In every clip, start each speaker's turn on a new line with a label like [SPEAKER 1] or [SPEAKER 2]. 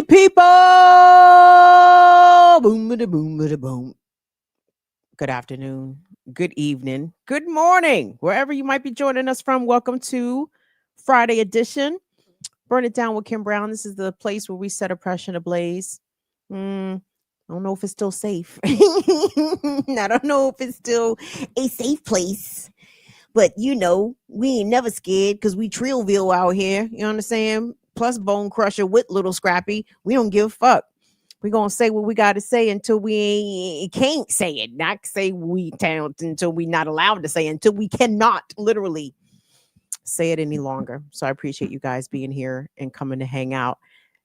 [SPEAKER 1] party people. Boom, bada, boom, bada, boom. Good afternoon, good evening, good morning, wherever you might be joining us from. Welcome to Friday edition. Burn it down with Kim Brown. This is the place where we set oppression ablaze. I don't know if it's still safe. I don't know if it's still a safe place. But we ain't never scared because we Trillville out here. You understand? Plus Bone Crusher with Little Scrappy. We don't give a fuck. We gonna say what we gotta say until we can't say it. Not say we can't until we not allowed to say it, until we cannot literally say it any longer. So I appreciate you guys being here and coming to hang out.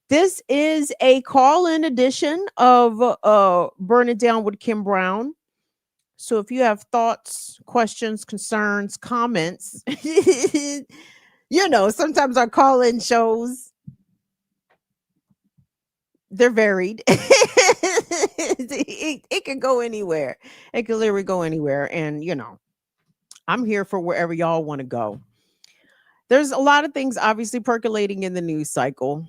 [SPEAKER 1] This is a call-in edition of Burn It Down with Kim Brown. So if you have thoughts, questions, concerns, comments, sometimes our call-in shows, they're varied. It can go anywhere. It can literally go anywhere. And, I'm here for wherever y'all want to go. There's a lot of things obviously percolating in the news cycle.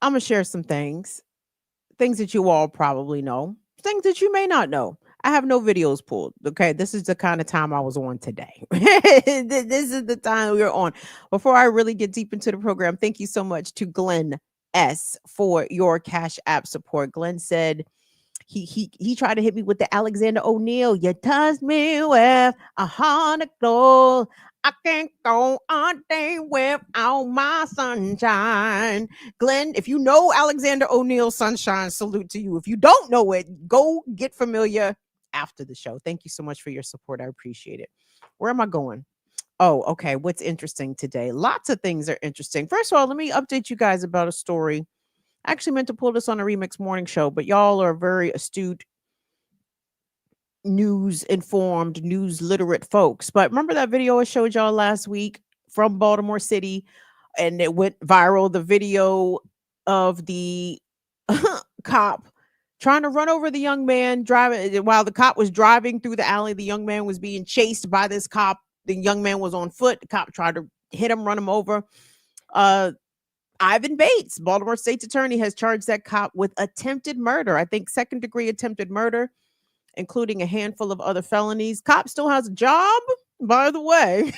[SPEAKER 1] I'm going to share some things that you all probably know, things that you may not know. I have no videos pulled. Okay. This is the kind of time I was on today. This is the time we are on. Before I really get deep into the program, thank you so much to Glenn S for your Cash App support. Glenn said he tried to hit me with the Alexander O'Neal. You touched me with a heart of gold. I can't go a day without my sunshine. Glenn, if you know Alexander O'Neal Sunshine, salute to you. If you don't know it, go get familiar after the show. Thank you so much for your support. I appreciate it. Where am I going? Oh, okay. What's interesting today? Lots of things are interesting. First of all, let me update you guys about a story. I actually meant to pull this on a Remix Morning Show, but y'all are very astute, news informed, news literate folks. But remember that video I showed y'all last week from Baltimore City, and it went viral, the video of the cop trying to run over the young man driving while the cop was driving through the alley. The young man was being chased by this cop. The young man was on foot. The cop tried to hit him, run him over. Ivan Bates, Baltimore State's attorney, has charged that cop with attempted murder. I think second-degree attempted murder, including a handful of other felonies. Cop still has a job, by the way.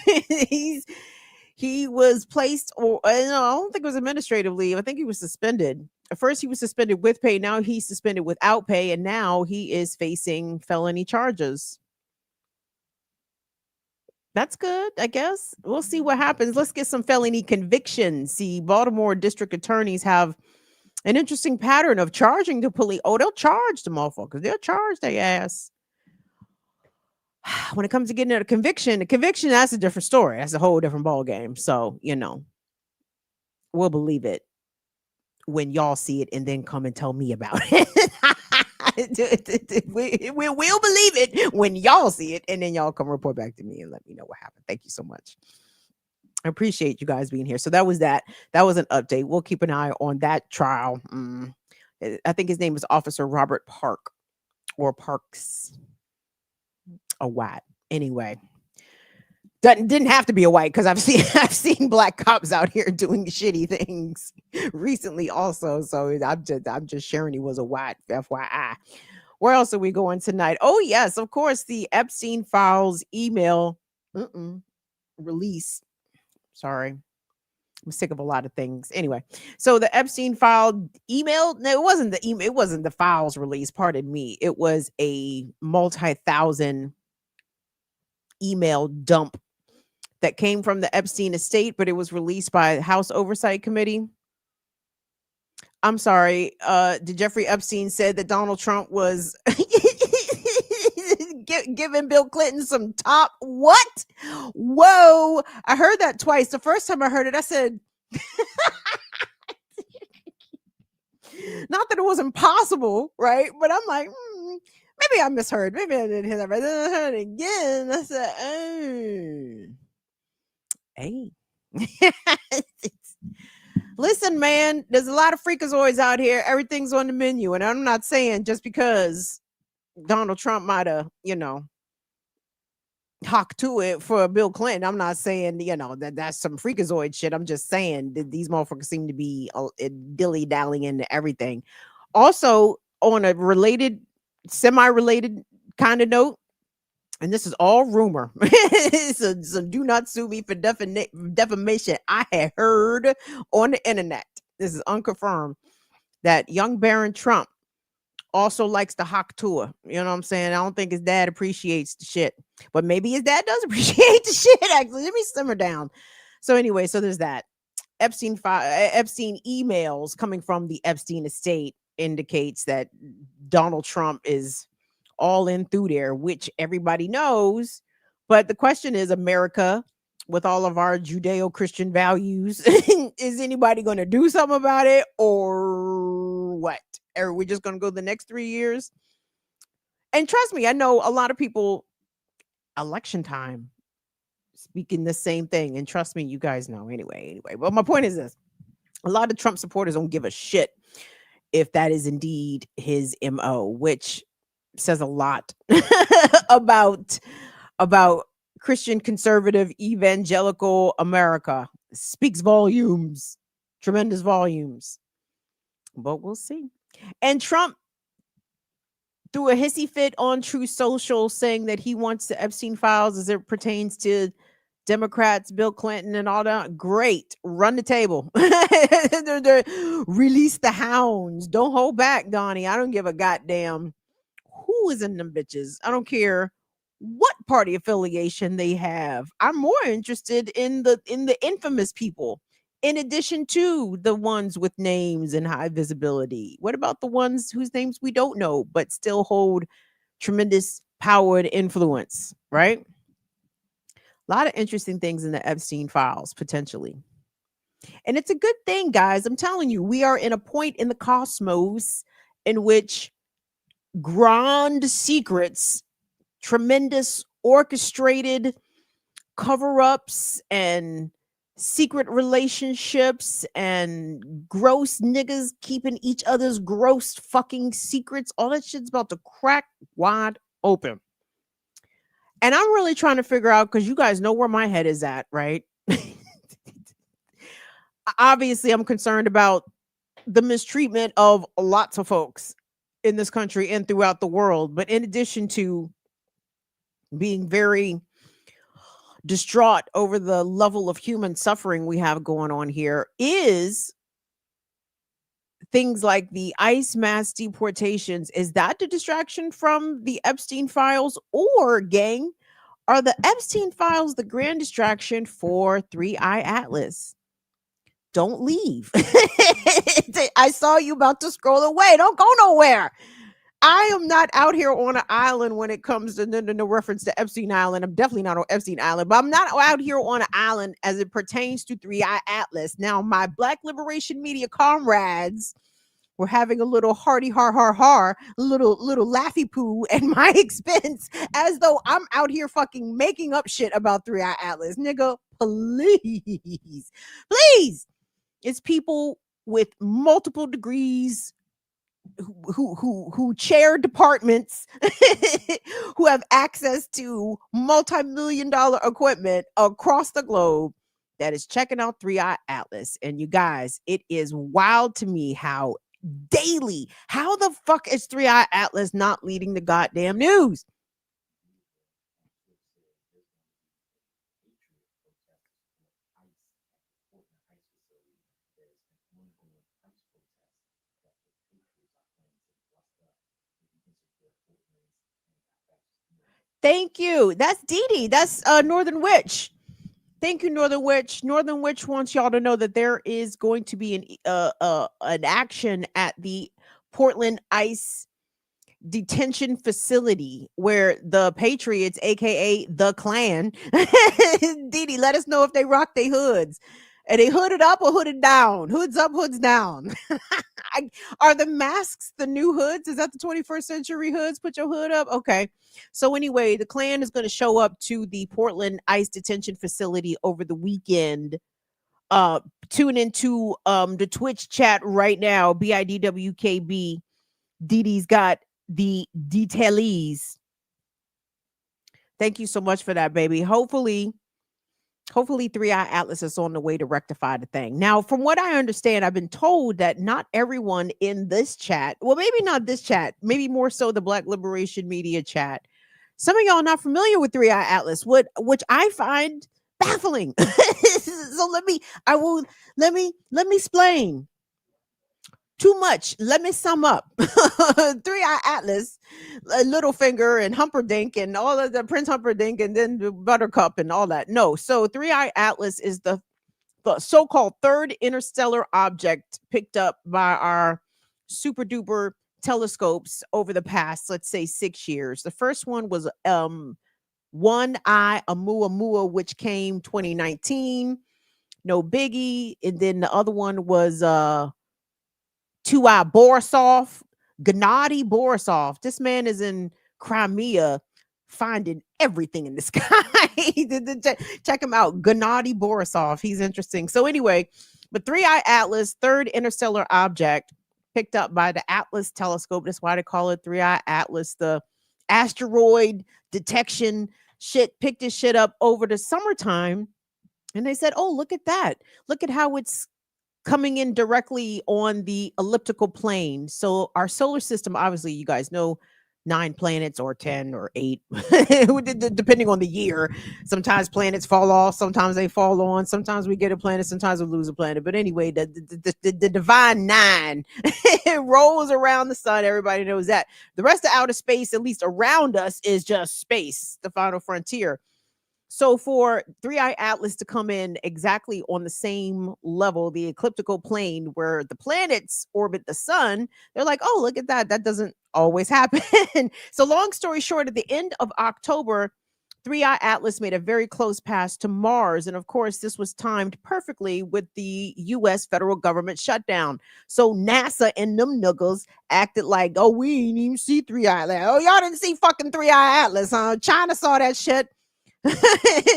[SPEAKER 1] He was placed, or I don't think it was administrative leave. I think he was suspended. At first, he was suspended with pay. Now he's suspended without pay, and now he is facing felony charges. That's good, I guess. We'll see what happens. Let's get some felony convictions. See, Baltimore district attorneys have an interesting pattern of charging the police. Oh, they'll charge the motherfuckers. They'll charge their ass. When it comes to getting a conviction, that's a different story. That's a whole different ball game. So, we'll believe it when y'all see it and then come and tell me about it. We'll believe it when y'all see it and then y'all come report back to me and let me know what happened. Thank you so much. I appreciate you guys being here. So that was that. That was an update. We'll keep an eye on that trial. I think his name is Officer Robert Park or Parks. A white. Anyway. Didn't have to be a white because I've seen black cops out here doing shitty things recently also. So I'm just sharing he was a white, FYI. Where else are we going tonight? Oh yes, of course, the Epstein Files email release. Sorry, I'm sick of a lot of things. Anyway, so the Epstein file email. No, it wasn't the email. It wasn't the files release. Pardon me. It was a multi-thousand email dump that came from the Epstein estate, but it was released by the House Oversight Committee. I'm sorry. Did Jeffrey Epstein said that Donald Trump was giving Bill Clinton some top? What? Whoa. I heard that twice. The first time I heard it, I said, not that it wasn't possible, right? But I'm like, maybe I misheard. Maybe I didn't hear that right. Then I heard it again. I said, oh. Hey. Listen, man, there's a lot of freakazoids out here. Everything's on the menu. And I'm not saying just because Donald Trump might have, Hawk to it for Bill Clinton. I'm not saying, that that's some freakazoid shit. I'm just saying that these motherfuckers seem to be dilly dallying into everything. Also, on a related, semi related kind of note, and this is all rumor. So do not sue me for defamation. I had heard on the internet, this is unconfirmed, that young Baron Trump also likes the hawk tour. You know what I'm saying? I don't think his dad appreciates the shit, but maybe his dad does appreciate the shit. Actually, let me simmer down. So anyway, so there's that. Epstein emails coming from the Epstein estate indicates that Donald Trump is all in through there, which everybody knows. But the question is, America, with all of our Judeo-Christian values, is anybody going to do something about it, or what? Are we just going to go the next 3 years? And trust me, I know a lot of people, election time, speaking the same thing. And trust me, you guys know anyway. But my point is this: a lot of Trump supporters don't give a shit if that is indeed his MO, which says a lot about Christian conservative evangelical America. Speaks volumes, tremendous volumes. But we'll see. And Trump threw a hissy fit on True Social saying that he wants the Epstein files as it pertains to Democrats, Bill Clinton, and all that. Great. Run the table. Release the hounds. Don't hold back, Donnie. I don't give a goddamn who is in them bitches. I don't care what party affiliation they have. I'm more interested in the infamous people, in addition to the ones with names and high visibility. What about the ones whose names we don't know but still hold tremendous power and influence, right? A lot of interesting things in the Epstein files, potentially. And it's a good thing, guys. I'm telling you, we are in a point in the cosmos in which grand secrets, tremendous orchestrated cover-ups and secret relationships and gross niggas keeping each other's gross fucking secrets, all that shit's about to crack wide open. And I'm really trying to figure out, because you guys know where my head is at, right? Obviously, I'm concerned about the mistreatment of lots of folks in this country and throughout the world. But in addition to being very distraught over the level of human suffering we have going on here, is things like the ICE mass deportations. Is that the distraction from the Epstein files, or, gang, are the Epstein files the grand distraction for 3i Atlas? Don't leave. I saw you about to scroll away. Don't go nowhere. I am not out here on an island when it comes to no reference to Epstein Island. I'm definitely not on Epstein Island, but I'm not out here on an island as it pertains to 3i Atlas. Now, my Black Liberation Media comrades were having a little hearty little laughy poo at my expense, as though I'm out here fucking making up shit about 3i Atlas. Nigga, please. Please. It's people with multiple degrees who chair departments, who have access to multi-million-dollar equipment across the globe, that is checking out 3i Atlas. And you guys, it is wild to me how daily, how the fuck is 3i Atlas not leading the goddamn news? Thank you. That's Dee Dee. That's Northern Witch. Thank you, Northern Witch. Northern Witch wants y'all to know that there is going to be an action at the Portland ICE detention facility where the Patriots, aka the Klan, Dee Dee, let us know if they rock their hoods. Are they hooded up or hooded down? Hoods up, hoods down. Are the masks the new hoods? Is that the 21st century hoods? Put your hood up. Okay. So anyway, the Klan is going to show up to the Portland ICE detention facility over the weekend. Tune into the Twitch chat right now. BIDWKB. Dee Dee's got the detailees. Thank you so much for that, baby. Hopefully 3i Atlas is on the way to rectify the thing. Now, from what I understand, I've been told that not everyone in this chat, well, maybe not this chat, maybe more so the Black Liberation Media chat. Some of y'all not familiar with 3i Atlas, which I find baffling. So let me explain. Too much. Let me sum up. 3i Atlas, Littlefinger and Humperdinck and all of the Prince Humperdinck and then the Buttercup and all that. No, so 3i Atlas is the so-called third interstellar object picked up by our super duper telescopes over the past, let's say, 6 years. The first one was One Eye Oumuamua, which came 2019. No biggie. And then the other one was Two-Eye Borisov, Gennady Borisov. This man is in Crimea finding everything in the sky. Check him out, Gennady Borisov. He's interesting. So anyway, but 3i Atlas, third interstellar object picked up by the Atlas telescope. That's why they call it 3i Atlas. The asteroid detection shit picked this shit up over the summertime. And they said, oh, look at that. Look at how it's coming in directly on the elliptical plane. So our solar system, obviously, you guys know 9 planets or 10 or 8, depending on the year. Sometimes planets fall off, sometimes they fall on, sometimes we get a planet, sometimes we lose a planet. But anyway, the divine 9 it rolls around the sun. Everybody knows that. The rest of outer space, at least around us, is just space, the final frontier. So for 3i Atlas to come in exactly on the same level, the ecliptical plane where the planets orbit the sun, they're like, oh, look at that. That doesn't always happen. So long story short, at the end of October, 3i Atlas made a very close pass to Mars. And of course, this was timed perfectly with the US federal government shutdown. So NASA and them niggas acted like, oh, we didn't even see 3i Atlas. Oh, y'all didn't see fucking 3i Atlas, huh? China saw that shit.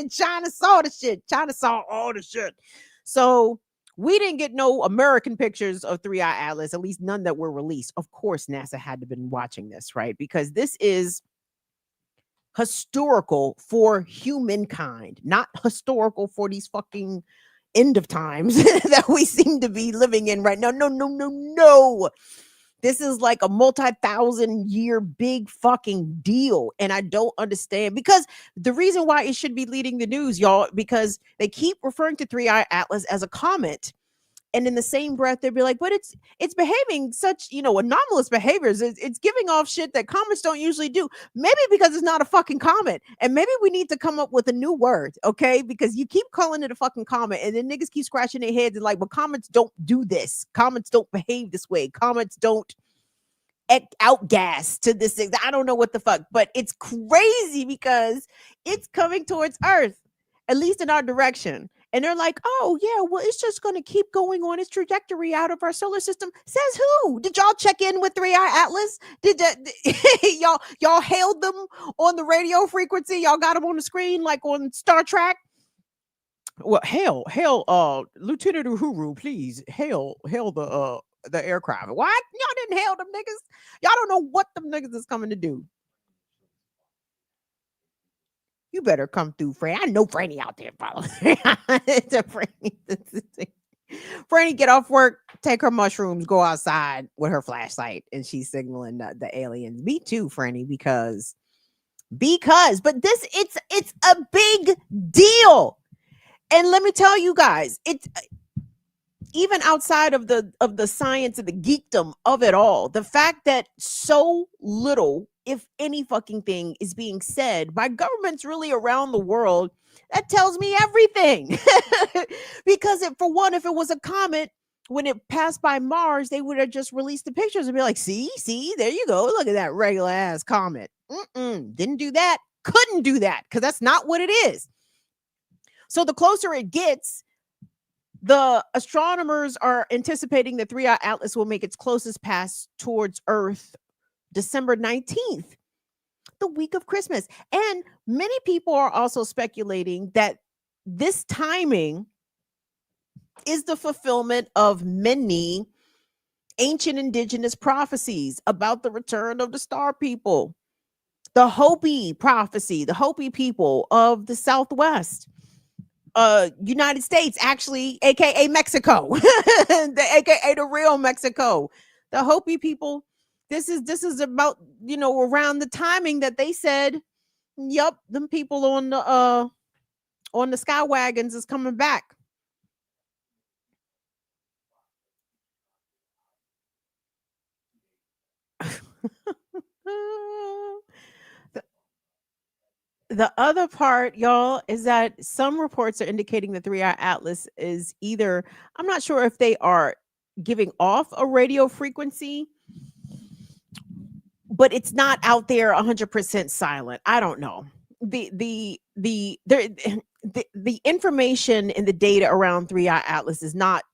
[SPEAKER 1] China saw the shit. China saw all the shit. So we didn't get no American pictures of 3i Atlas, at least none that were released. Of course, NASA had to have been watching this, right? Because this is historical for humankind, not historical for these fucking end of times that we seem to be living in right now. No. This is like a multi-thousand-year big fucking deal. And I don't understand, because the reason why it should be leading the news, y'all, because they keep referring to 3i Atlas as a comet. And in the same breath, they'd be like, but it's behaving such, anomalous behaviors. It's giving off shit that comets don't usually do. Maybe because it's not a fucking comet. And maybe we need to come up with a new word, okay? Because you keep calling it a fucking comet, and then niggas keep scratching their heads and like, well, comets don't do this. Comets don't behave this way. Comets don't outgas to this thing. I don't know what the fuck, but it's crazy because it's coming towards Earth, at least in our direction. And they're like, oh, yeah, well, it's just going to keep going on its trajectory out of our solar system. Says who? Did y'all check in with 3i Atlas? Did y'all hailed them on the radio frequency? Y'all got them on the screen like on Star Trek? Well, hail, Lieutenant Uhuru, please hail the aircraft. What? Y'all didn't hail them niggas. Y'all don't know what them niggas is coming to do. You better come through, Franny. I know Franny out there, follow. Franny get off work, take her mushrooms, go outside with her flashlight, and she's signaling the aliens. Me too, Franny, because but this it's a big deal. And let me tell you guys, it's even outside of the science and the geekdom of it all, the fact that so little, if any fucking thing, is being said by governments really around the world, that tells me everything. Because if it was a comet, when it passed by Mars, they would have just released the pictures and be like, see, there you go. Look at that regular ass comet. Didn't do that. Couldn't do that, because that's not what it is. So the closer it gets, the astronomers are anticipating that 3i Atlas will make its closest pass towards Earth December 19th, the week of Christmas. And many people are also speculating that this timing is the fulfillment of many ancient indigenous prophecies about the return of the star people. The Hopi prophecy, the Hopi people of the Southwest, United States, actually, aka Mexico, aka the real Mexico. The Hopi people. This is about, around the timing that they said, "Yup, them people on the sky wagons is coming back." the, the other part, y'all, is that some reports are indicating the Three Eye Atlas is either, I'm not sure if they are giving off a radio frequency, but it's not out there 100% silent. I don't know. The information and the data around Three Eye Atlas is not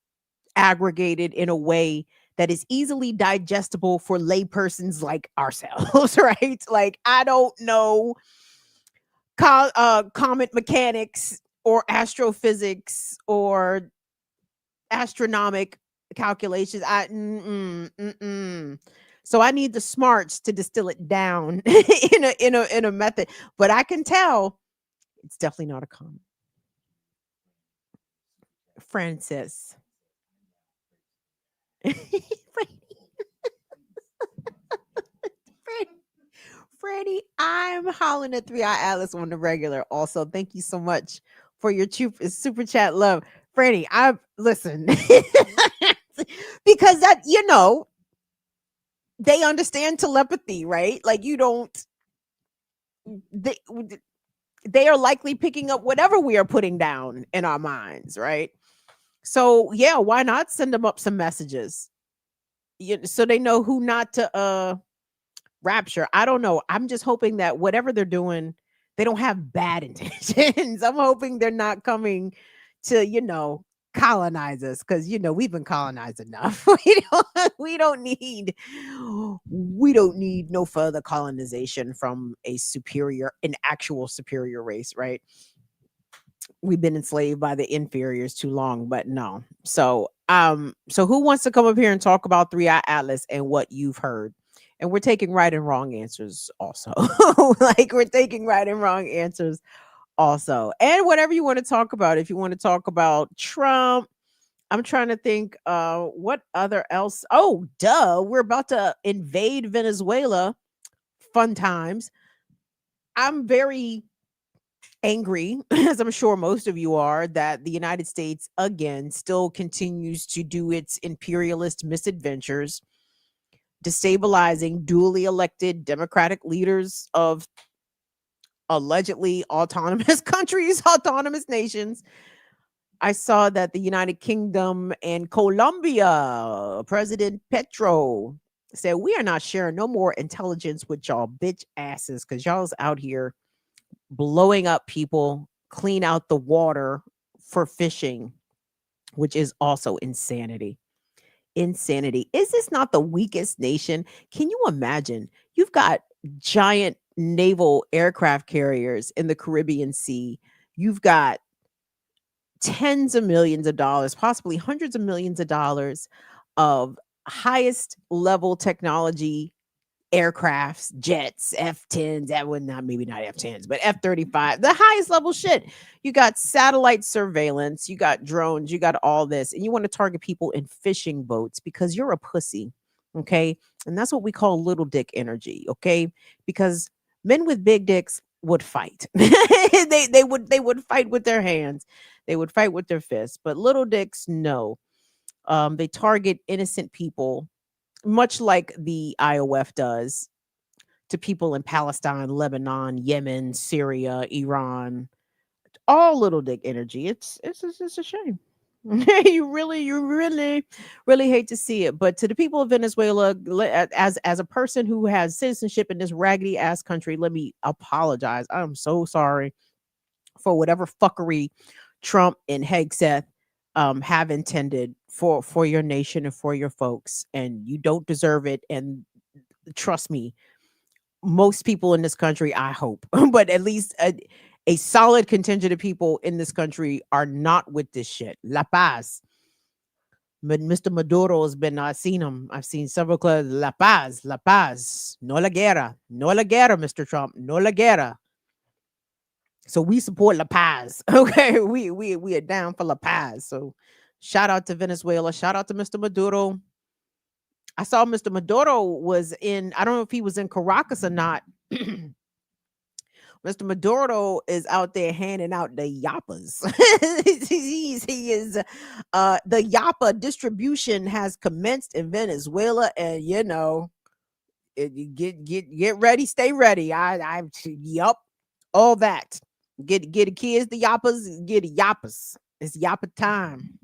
[SPEAKER 1] aggregated in a way that is easily digestible for laypersons like ourselves, right? Like, I don't know comet mechanics or astrophysics or astronomic calculations. So I need the smarts to distill it down in a method. But I can tell it's definitely not a comet. Francis. Freddie, I'm hollering at Three Eye Atlas on the regular. Also, thank you so much for your super chat love. Freddie, I listen because that, they understand telepathy, right? Like, you don't, they, they are likely picking up whatever we are putting down in our minds, right? So yeah, why not send them up some messages, so they know who not to rapture. I don't know. I'm just hoping that whatever they're doing, they don't have bad intentions. I'm hoping they're not coming to, colonize us, because we've been colonized enough. We don't need no further colonization from an actual superior race, right? We've been enslaved by the inferiors too long, but no. So who wants to come up here and talk about Three Eye Atlas and what you've heard? And we're taking right and wrong answers also. Like, we're taking right and wrong answers also. And whatever you want to talk about. If you want to talk about Trump, I'm trying to think what other else. Oh, duh. We're about to invade Venezuela. Fun times. I'm very angry, as I'm sure most of you are, that the United States again still continues to do its imperialist misadventures, destabilizing duly elected democratic leaders of allegedly autonomous countries, autonomous nations. I saw that the United Kingdom and Colombia, President Petro said, "We are not sharing no more intelligence with y'all bitch asses, because y'all's out here blowing up people, clean out the water for fishing," which is also insanity. Insanity. Is this not the weakest nation? Can you imagine? You've got giant naval aircraft carriers in the Caribbean Sea. You've got tens of millions of dollars, possibly hundreds of millions of dollars of highest level technology aircrafts, jets, F-10s, that would not, maybe not F-10s, but F-35, the highest level shit. You got satellite surveillance, you got drones, you got all this, and you want to target people in fishing boats because you're a pussy, okay? And that's what we call little dick energy, okay? Because men with big dicks would fight. They would fight with their hands. They would fight with their fists, but little dicks, no. They target innocent people, much like the IOF does to people in Palestine, Lebanon, Yemen, Syria, Iran, all little dick energy. It's a shame. You really hate to see it. But to the people of Venezuela, as a person who has citizenship in this raggedy ass country, let me apologize. I'm so sorry for whatever fuckery Trump and Hegseth have intended for your nation and for your folks, and you don't deserve it. And trust me, most people in this country, I hope, but at least a solid contingent of people in this country are not with this shit. La Paz. But Mr. Maduro has been, I've seen him. I've seen several clubs. La Paz, no la guerra, no la guerra, Mr. Trump, no la guerra. So we support La Paz. Okay, we are down for La Paz. So shout out to Venezuela. Shout out to Mr. Maduro. I saw Mr. Maduro was in, I don't know if he was in Caracas or not. Mr. Maduro is out there handing out the yappas. He is the yappa distribution has commenced in Venezuela, and you know, get ready, stay ready. I yup, all that. Get the kids the yappas, get the yappas. It's yappa time.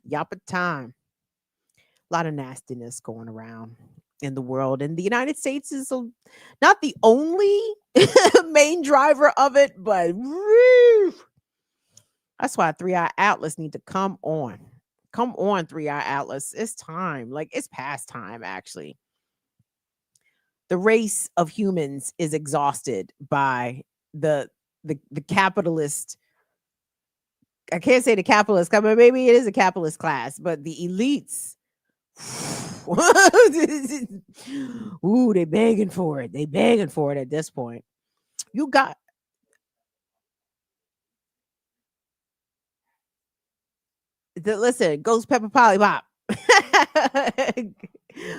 [SPEAKER 1] Yappa time. A lot of nastiness going around in the world, and the United States is not the only main driver of it, but woo, that's why 3i Atlas need to come on. Come on, 3i Atlas. It's time. Like, it's past time, actually. The race of humans is exhausted by the capitalist. I can't say the capitalist, but maybe it is a capitalist class, but the elites. Ooh, they begging for it. They begging for it at this point. You got listen, Ghost Pepper Lollipop.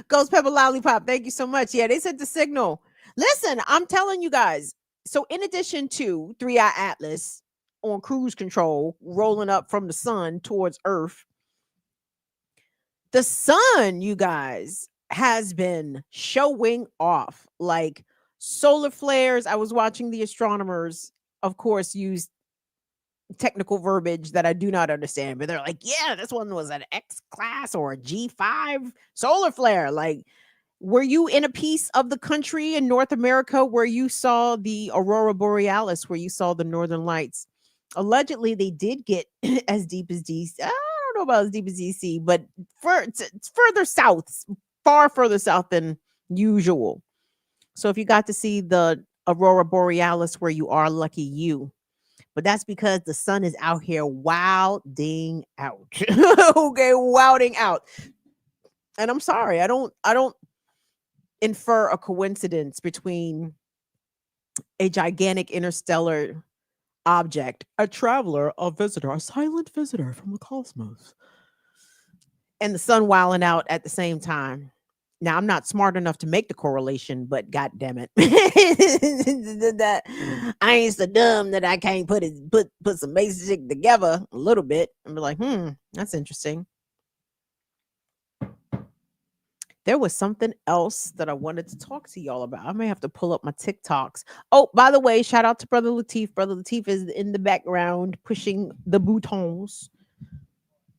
[SPEAKER 1] Ghost Pepper Lollipop. Thank you so much. Yeah, they sent the signal. Listen, I'm telling you guys. So in addition to 3i Atlas on cruise control, rolling up from the sun towards Earth, the sun, you guys, has been showing off like solar flares. I was watching the astronomers, of course, use technical verbiage that I do not understand, but they're like, yeah, this one was an X class or a G5 solar flare. Like, were you in a piece of the country in North America where you saw the aurora borealis, where you saw the northern lights? Allegedly, they did get as deep as DC. I don't know about as deep as DC, but it's further south, far further south than usual. So if you got to see the aurora borealis where you are, lucky you. But that's because the sun is out here wilding out. Okay, wilding out. And I'm sorry, I don't infer a coincidence between a gigantic interstellar object, a traveler, a visitor, a silent visitor from the cosmos, and the sun wilding out at the same time. Now, I'm not smart enough to make the correlation, but god damn it. That I ain't so dumb that I can't put some basic together a little bit and be like, that's interesting. There was something else that I wanted to talk to y'all about. I may have to pull up my TikToks. Oh, by the way, shout out to Brother Latif. Brother Latif is in the background pushing the boutons.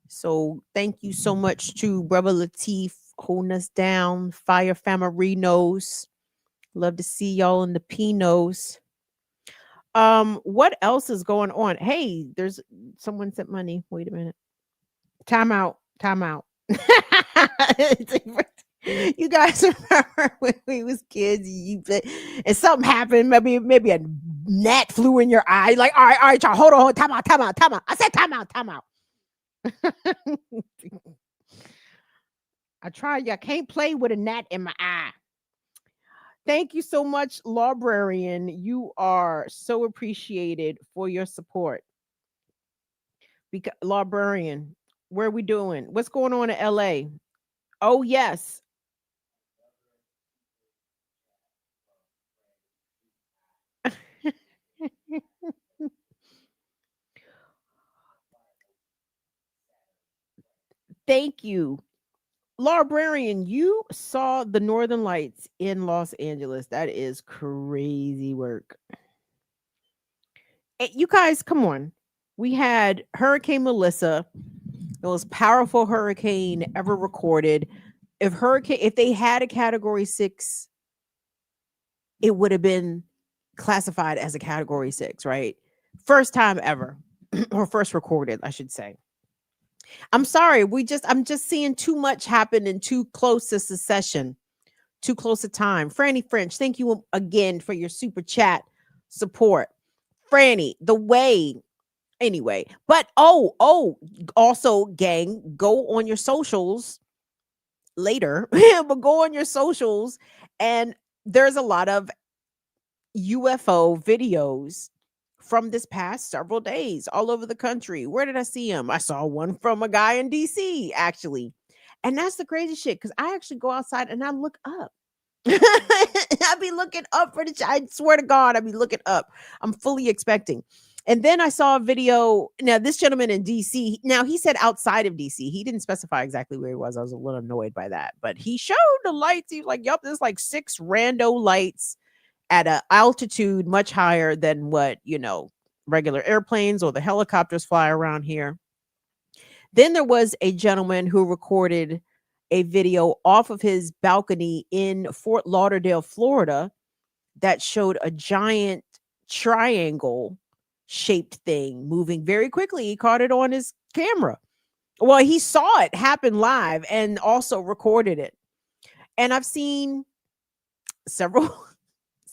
[SPEAKER 1] So thank you so much to Brother Latif holding us down. Fire Famarinos. Love to see y'all in the Pinos. What else is going on? Hey, there's someone sent money. Wait a minute. Time out. You guys remember when we was kids, and something happened, maybe a gnat flew in your eye. Like, all right, y'all, hold on, time out. I said time out. I tried. I can't play with a gnat in my eye. Thank you so much, Librarian. You are so appreciated for your support. Because Librarian, where are we doing? What's going on in LA? Oh, yes. Thank you. Librarian, you saw the Northern Lights in Los Angeles. That is crazy work. You guys, come on. We had Hurricane Melissa, the most powerful hurricane ever recorded. If they had a category 6, it would have been classified as a category 6, right? First time ever, or first recorded, I should say. I'm sorry, I'm just seeing too much happen in too close a succession, too close a time. Franny French, thank you again for your super chat support. Franny, the way Anyway, but also, gang, go on your socials later, but go on your socials, and there's a lot of UFO videos from this past several days all over the country. Where did I see them? I saw one from a guy in DC, actually. And that's the crazy shit, because I actually go outside and I look up. I be looking up for I swear to God, I be looking up. I'm fully expecting. And then I saw a video. Now, this gentleman in DC, now he said outside of DC. He didn't specify exactly where he was. I was a little annoyed by that. But he showed the lights. He was like, yup, there's like 6 rando lights at an altitude much higher than what, regular airplanes or the helicopters fly around here. Then there was a gentleman who recorded a video off of his balcony in Fort Lauderdale, Florida, that showed a giant triangle shaped thing moving very quickly. He caught it on his camera. Well, he saw it happen live and also recorded it. And I've seen several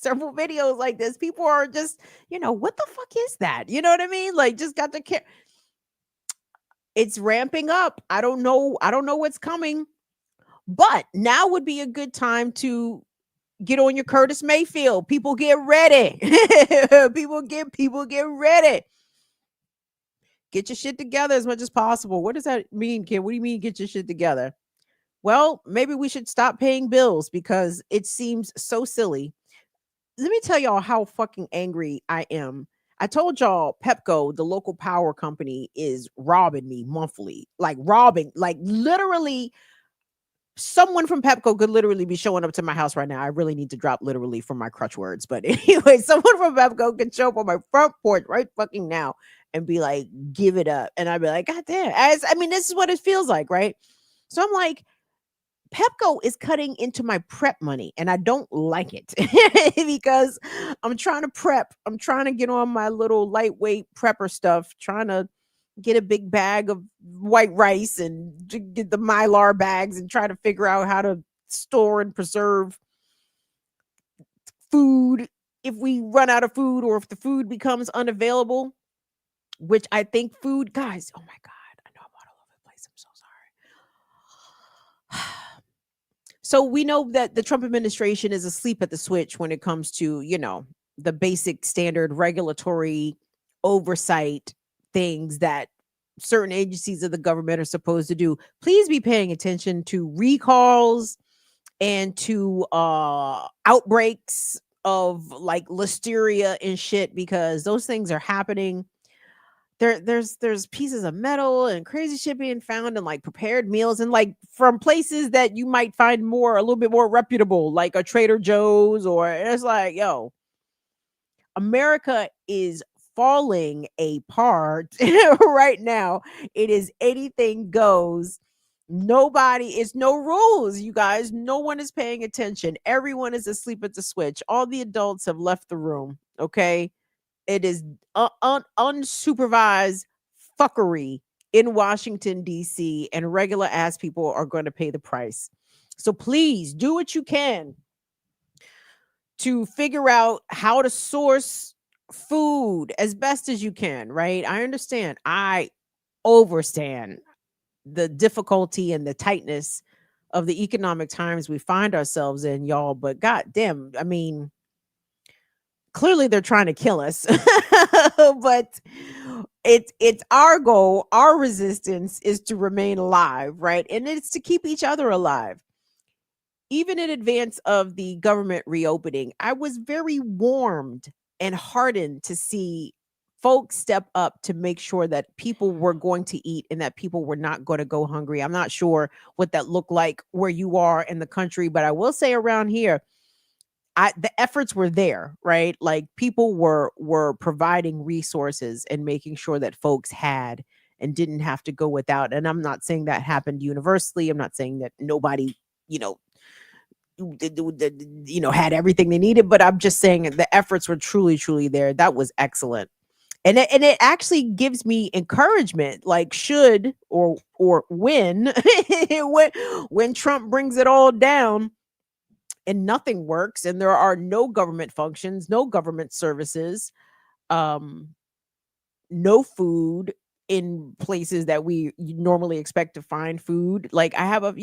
[SPEAKER 1] several videos like this. People are just, what the fuck is that? You know what I mean? Like, just got the it's ramping up. I don't know what's coming. But now would be a good time to get on your Curtis Mayfield. People get ready. people get ready. Get your shit together as much as possible. What does that mean, kid? What do you mean get your shit together? Well, maybe we should stop paying bills because it seems so silly. Let me tell y'all how fucking angry I am. I told y'all Pepco, the local power company, is robbing me monthly. Like robbing, like literally. Someone from Pepco could literally be showing up to my house right now. I really need to drop literally from my crutch words. But anyway, someone from Pepco could show up on my front porch right fucking now and be like, give it up. And I'd be like, God damn. This is what it feels like, right? So I'm like, Pepco is cutting into my prep money and I don't like it because I'm trying to prep. I'm trying to get on my little lightweight prepper stuff, trying to get a big bag of white rice and get the Mylar bags and try to figure out how to store and preserve food if we run out of food or if the food becomes unavailable, which I think food, guys, oh my God, I know I'm all over the place. I'm so sorry. So we know that the Trump administration is asleep at the switch when it comes to, the basic standard regulatory oversight things that certain agencies of the government are supposed to do. Please be paying attention to recalls and to outbreaks of like listeria and shit, because those things are happening. There's pieces of metal and crazy shit being found in like prepared meals and like from places that you might find a little bit more reputable, like a Trader Joe's, or it's like, yo, America is falling apart right now. It is anything goes. It's no rules, you guys. No one is paying attention. Everyone is asleep at the switch. All the adults have left the room. Okay. It is unsupervised fuckery in Washington, D.C., and regular ass people are going to pay the price. So please do what you can to figure out how to source food as best as you can, right? I understand. I overstand the difficulty and the tightness of the economic times we find ourselves in, y'all. But goddamn, clearly they're trying to kill us. But it's our goal, our resistance is to remain alive, right? And it's to keep each other alive. Even in advance of the government reopening, I was very warmed and heartened to see folks step up to make sure that people were going to eat and that people were not going to go hungry. I'm not sure what that looked like where you are in the country, but I will say around here, the efforts were there, right? Like people were providing resources and making sure that folks had and didn't have to go without. And I'm not saying that happened universally. I'm not saying that nobody, had everything they needed, but I'm just saying the efforts were truly there. That was excellent. And it actually gives me encouragement, like should or when when Trump brings it all down and nothing works and there are no government functions, no government services, um no food in places that we normally expect to find food. Like I have a,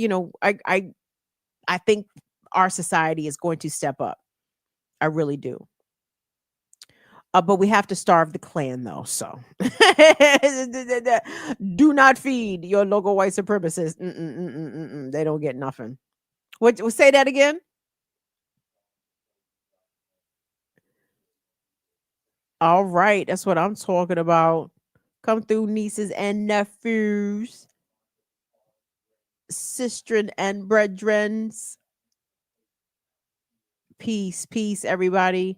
[SPEAKER 1] I think our society is going to step up. I really do. But we have to starve the clan though. So do not feed your local white supremacists. They don't get nothing. What? Say that again. All right, that's what I'm talking about. Come through, nieces and nephews, sistren and brethrens. Peace, peace, everybody.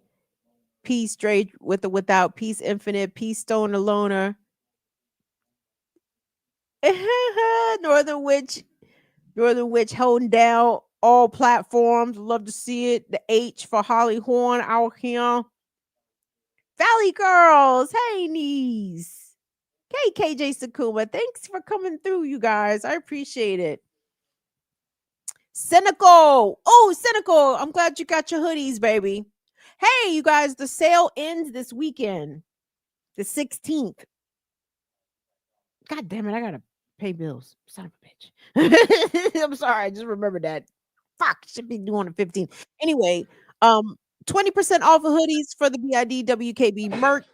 [SPEAKER 1] Peace, straight with or without. Peace, infinite. Peace, stone, aloner. Northern Witch, Northern Witch holding down all platforms. Love to see it. The H for Holly Horn out here. Valley Girls. Hey, niece. Hey, KJ Sakuma. Thanks for coming through, you guys. I appreciate it. Cynical. Oh, Cynical. I'm glad you got your hoodies, baby. Hey, you guys, the sale ends this weekend, the 16th. God damn it, I gotta pay bills. Son of a bitch. I'm sorry, I just remembered that. Fuck, should be doing the 15th. Anyway, 20% off of hoodies for the BIDWKB merch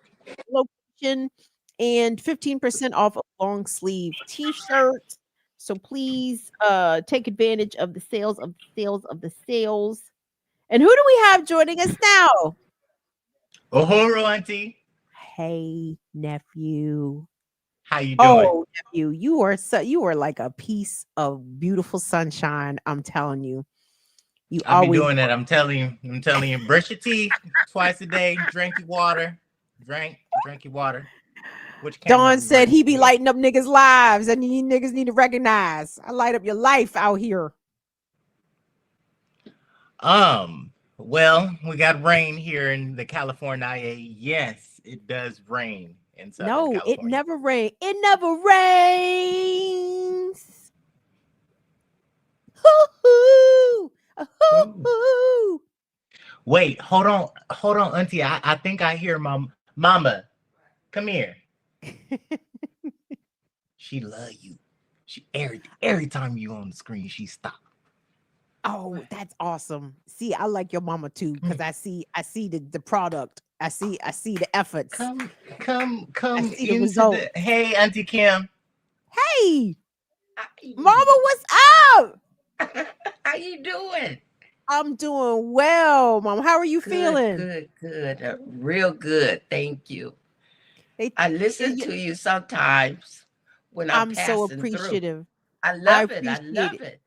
[SPEAKER 1] location and 15% off of long sleeve t-shirts. So please take advantage of the sales of the sales of the sales. And who do we have joining us now?
[SPEAKER 2] Uhuru, auntie.
[SPEAKER 1] Hey, nephew.
[SPEAKER 2] How you doing?
[SPEAKER 1] Oh, nephew, you are like a piece of beautiful sunshine. I'm telling you. You
[SPEAKER 2] I be
[SPEAKER 1] always
[SPEAKER 2] doing that. I'm telling you. I'm telling you. Brush your teeth twice a day. Drink your water. Drink your water. Which camera are
[SPEAKER 1] Don
[SPEAKER 2] we
[SPEAKER 1] said
[SPEAKER 2] running?
[SPEAKER 1] he be lighting up niggas' lives, and you niggas need to recognize. I light up your life out here.
[SPEAKER 2] Well, we got rain here in the California. Yes, it does rain in Southern
[SPEAKER 1] No, it
[SPEAKER 2] California.
[SPEAKER 1] never rains. It never rains. Hoo-hoo.
[SPEAKER 2] Ooh.
[SPEAKER 1] Hoo-hoo.
[SPEAKER 2] Wait, hold on, auntie. I think I hear mama. Come here. She love you. She every time you on the screen, she stop.
[SPEAKER 1] Oh, that's awesome. See, I like your mama too because
[SPEAKER 2] Mm.
[SPEAKER 1] I see the product. I see the efforts. I
[SPEAKER 2] Come
[SPEAKER 1] see the
[SPEAKER 2] into
[SPEAKER 1] results.
[SPEAKER 2] the. Hey, Auntie Kim.
[SPEAKER 1] Hey,
[SPEAKER 3] Hi.
[SPEAKER 1] mama, what's up?
[SPEAKER 3] How you doing?
[SPEAKER 1] I'm doing well, mom. How are you
[SPEAKER 3] Good,
[SPEAKER 1] feeling?
[SPEAKER 3] good, good. Real good. Thank you.
[SPEAKER 1] They,
[SPEAKER 3] I listen
[SPEAKER 1] y-
[SPEAKER 3] to you sometimes when I'm
[SPEAKER 1] I'm so
[SPEAKER 3] passing through.
[SPEAKER 1] appreciative.
[SPEAKER 3] I
[SPEAKER 1] I
[SPEAKER 3] love it. I
[SPEAKER 1] appreciate
[SPEAKER 3] love
[SPEAKER 1] it.
[SPEAKER 3] it.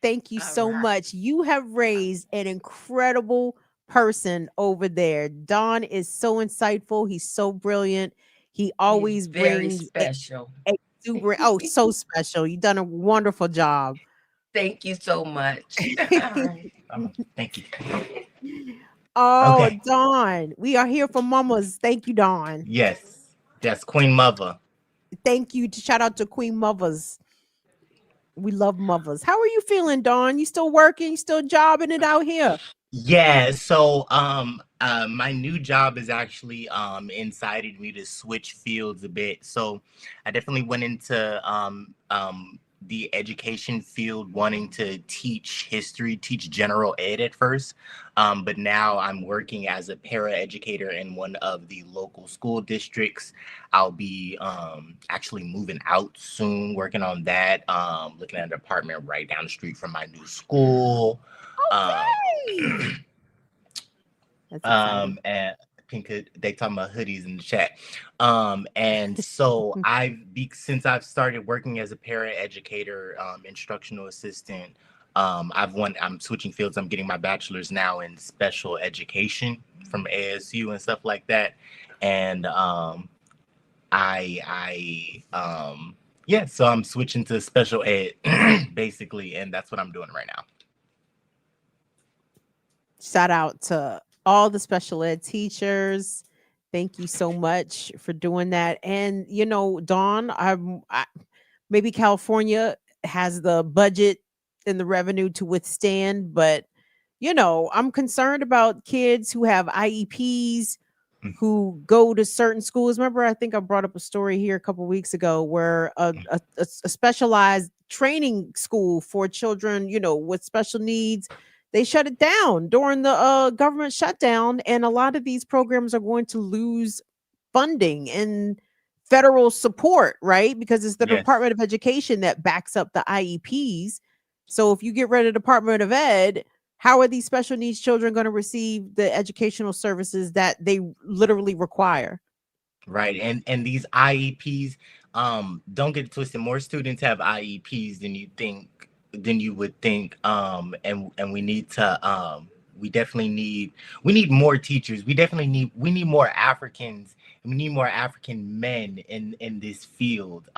[SPEAKER 1] Thank you
[SPEAKER 3] All
[SPEAKER 1] so
[SPEAKER 3] right.
[SPEAKER 1] much. You have raised an incredible person over there. Don is so insightful. He's so brilliant. He
[SPEAKER 3] He's
[SPEAKER 1] always
[SPEAKER 3] very
[SPEAKER 1] brings
[SPEAKER 3] special.
[SPEAKER 1] exuberant. Oh, so special. You've done a wonderful job.
[SPEAKER 3] Thank you so much.
[SPEAKER 2] Thank you.
[SPEAKER 1] Oh,
[SPEAKER 2] Okay.
[SPEAKER 1] Don. We are here for mamas. Thank you, Don.
[SPEAKER 2] Yes. That's Queen Mother.
[SPEAKER 1] Thank you. Shout out to Queen Mothers. We love mothers. How are you feeling, Dawn? You still working? You still jobbing it out here?
[SPEAKER 2] Yeah, so my new job is actually incited me to switch fields a bit. So I definitely went into the education field wanting to teach history, teach general ed at first. But now I'm working as a para educator in one of the local school districts. I'll be actually moving out soon, working on that, looking at an apartment right down the street from my new school. Um,
[SPEAKER 1] Okay. That's exciting.
[SPEAKER 2] and pink they talking about hoodies in the chat. And so since I've started working as a para educator, instructional assistant, I'm switching fields. I'm getting my bachelor's now in special education from ASU and stuff like that. And yeah, so I'm switching to special ed basically, and that's what I'm doing right now.
[SPEAKER 1] Shout out to all the special ed teachers. Thank you so much for doing that. And Dawn, maybe California has the budget and the revenue to withstand, but I'm concerned about kids who have IEPs, who go to certain schools. Remember, I think I brought up a story here a couple weeks ago where a specialized training school for children, with special needs, they shut it down during the government shutdown, and a lot of these programs are going to lose funding and federal support, right? Because it's the
[SPEAKER 2] Yes.
[SPEAKER 1] Department of Education that backs up the IEPs. So if you get rid of Department of Ed, how are these special needs children going to receive the educational services that they literally require?
[SPEAKER 2] Right. And these IEPs, don't get it twisted. More students have IEPs than you would think. And we definitely need more teachers. We need more Africans, and we need more African men in this field.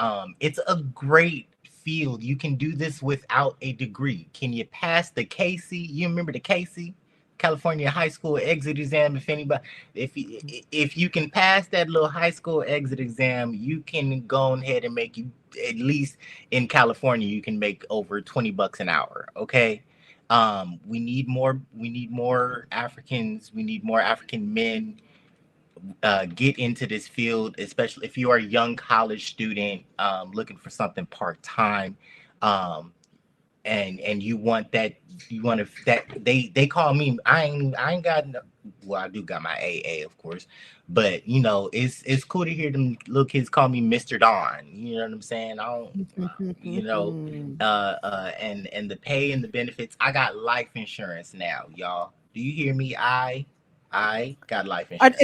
[SPEAKER 2] It's a great field. You can do this without a degree. Can you pass the KC? You remember the KC? California high school exit exam. If you can pass that little high school exit exam, you can go ahead and make you, at least in California, you can make over $20 an hour. Okay. We need more Africans, we need more African men get into this field, especially if you are a young college student looking for something part-time. Um, and you want to that they call me, I ain't got no, well, I do got my AA, of course, but it's cool to hear them little kids call me Mr. Don. You know what I'm saying? I don't, you know and the pay and the benefits. I got life insurance now, y'all. Do you hear me? I got life insurance.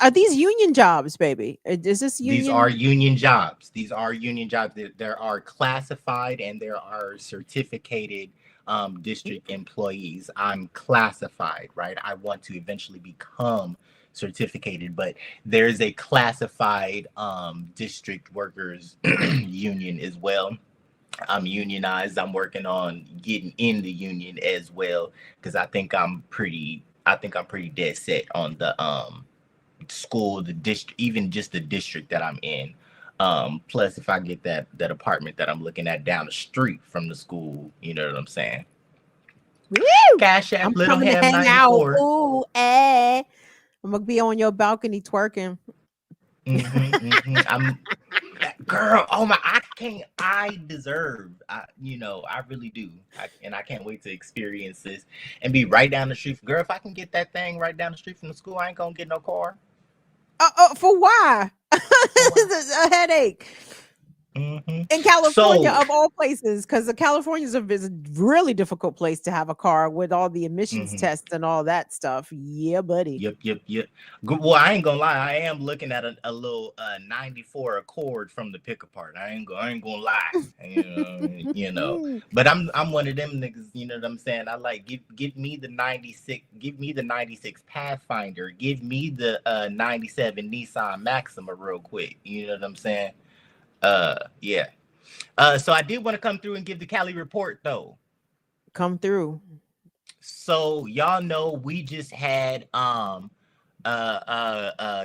[SPEAKER 1] Are these union jobs, baby? Is this
[SPEAKER 2] These are
[SPEAKER 1] union?
[SPEAKER 2] union jobs. These are union jobs. There are classified and there are certificated district employees. I'm classified, right? I want to eventually become certificated, but there's a classified district workers union as well. I'm unionized. I'm working on getting in the union as well because I think I'm pretty dead set on the school, the district, even just the district that I'm in. Plus, if I get that apartment that I'm looking at down the street from the school, you know what I'm saying?
[SPEAKER 1] Woo!
[SPEAKER 2] Cash App
[SPEAKER 1] I'm
[SPEAKER 2] Little
[SPEAKER 1] coming to
[SPEAKER 2] Ham
[SPEAKER 1] hang out.
[SPEAKER 2] 94.
[SPEAKER 1] Ooh, I'm gonna be on your balcony twerking.
[SPEAKER 2] I'm girl. Oh my, I can't. I deserve. I really do. And I can't wait to experience this and be right down the street. Girl, if I can get that thing right down the street from the school, I ain't gonna get no car.
[SPEAKER 1] For why?
[SPEAKER 2] For why?
[SPEAKER 1] A headache in California,
[SPEAKER 2] So.
[SPEAKER 1] of all places, because California is a really difficult place to have a car with all the emissions
[SPEAKER 2] Mhm.
[SPEAKER 1] tests and all that stuff. Yeah, buddy.
[SPEAKER 2] Yep. Well, I ain't gonna lie. I am looking at a little 94 Accord from the pick apart. I ain't gonna lie. But I'm one of them niggas. You know what I'm saying? I like give me the 96. Give me the 96 Pathfinder. Give me the 97 Nissan Maxima real quick. You know what I'm saying? Yeah. So I did want to come through and give the Cali report though.
[SPEAKER 1] Come through.
[SPEAKER 2] So y'all know we just had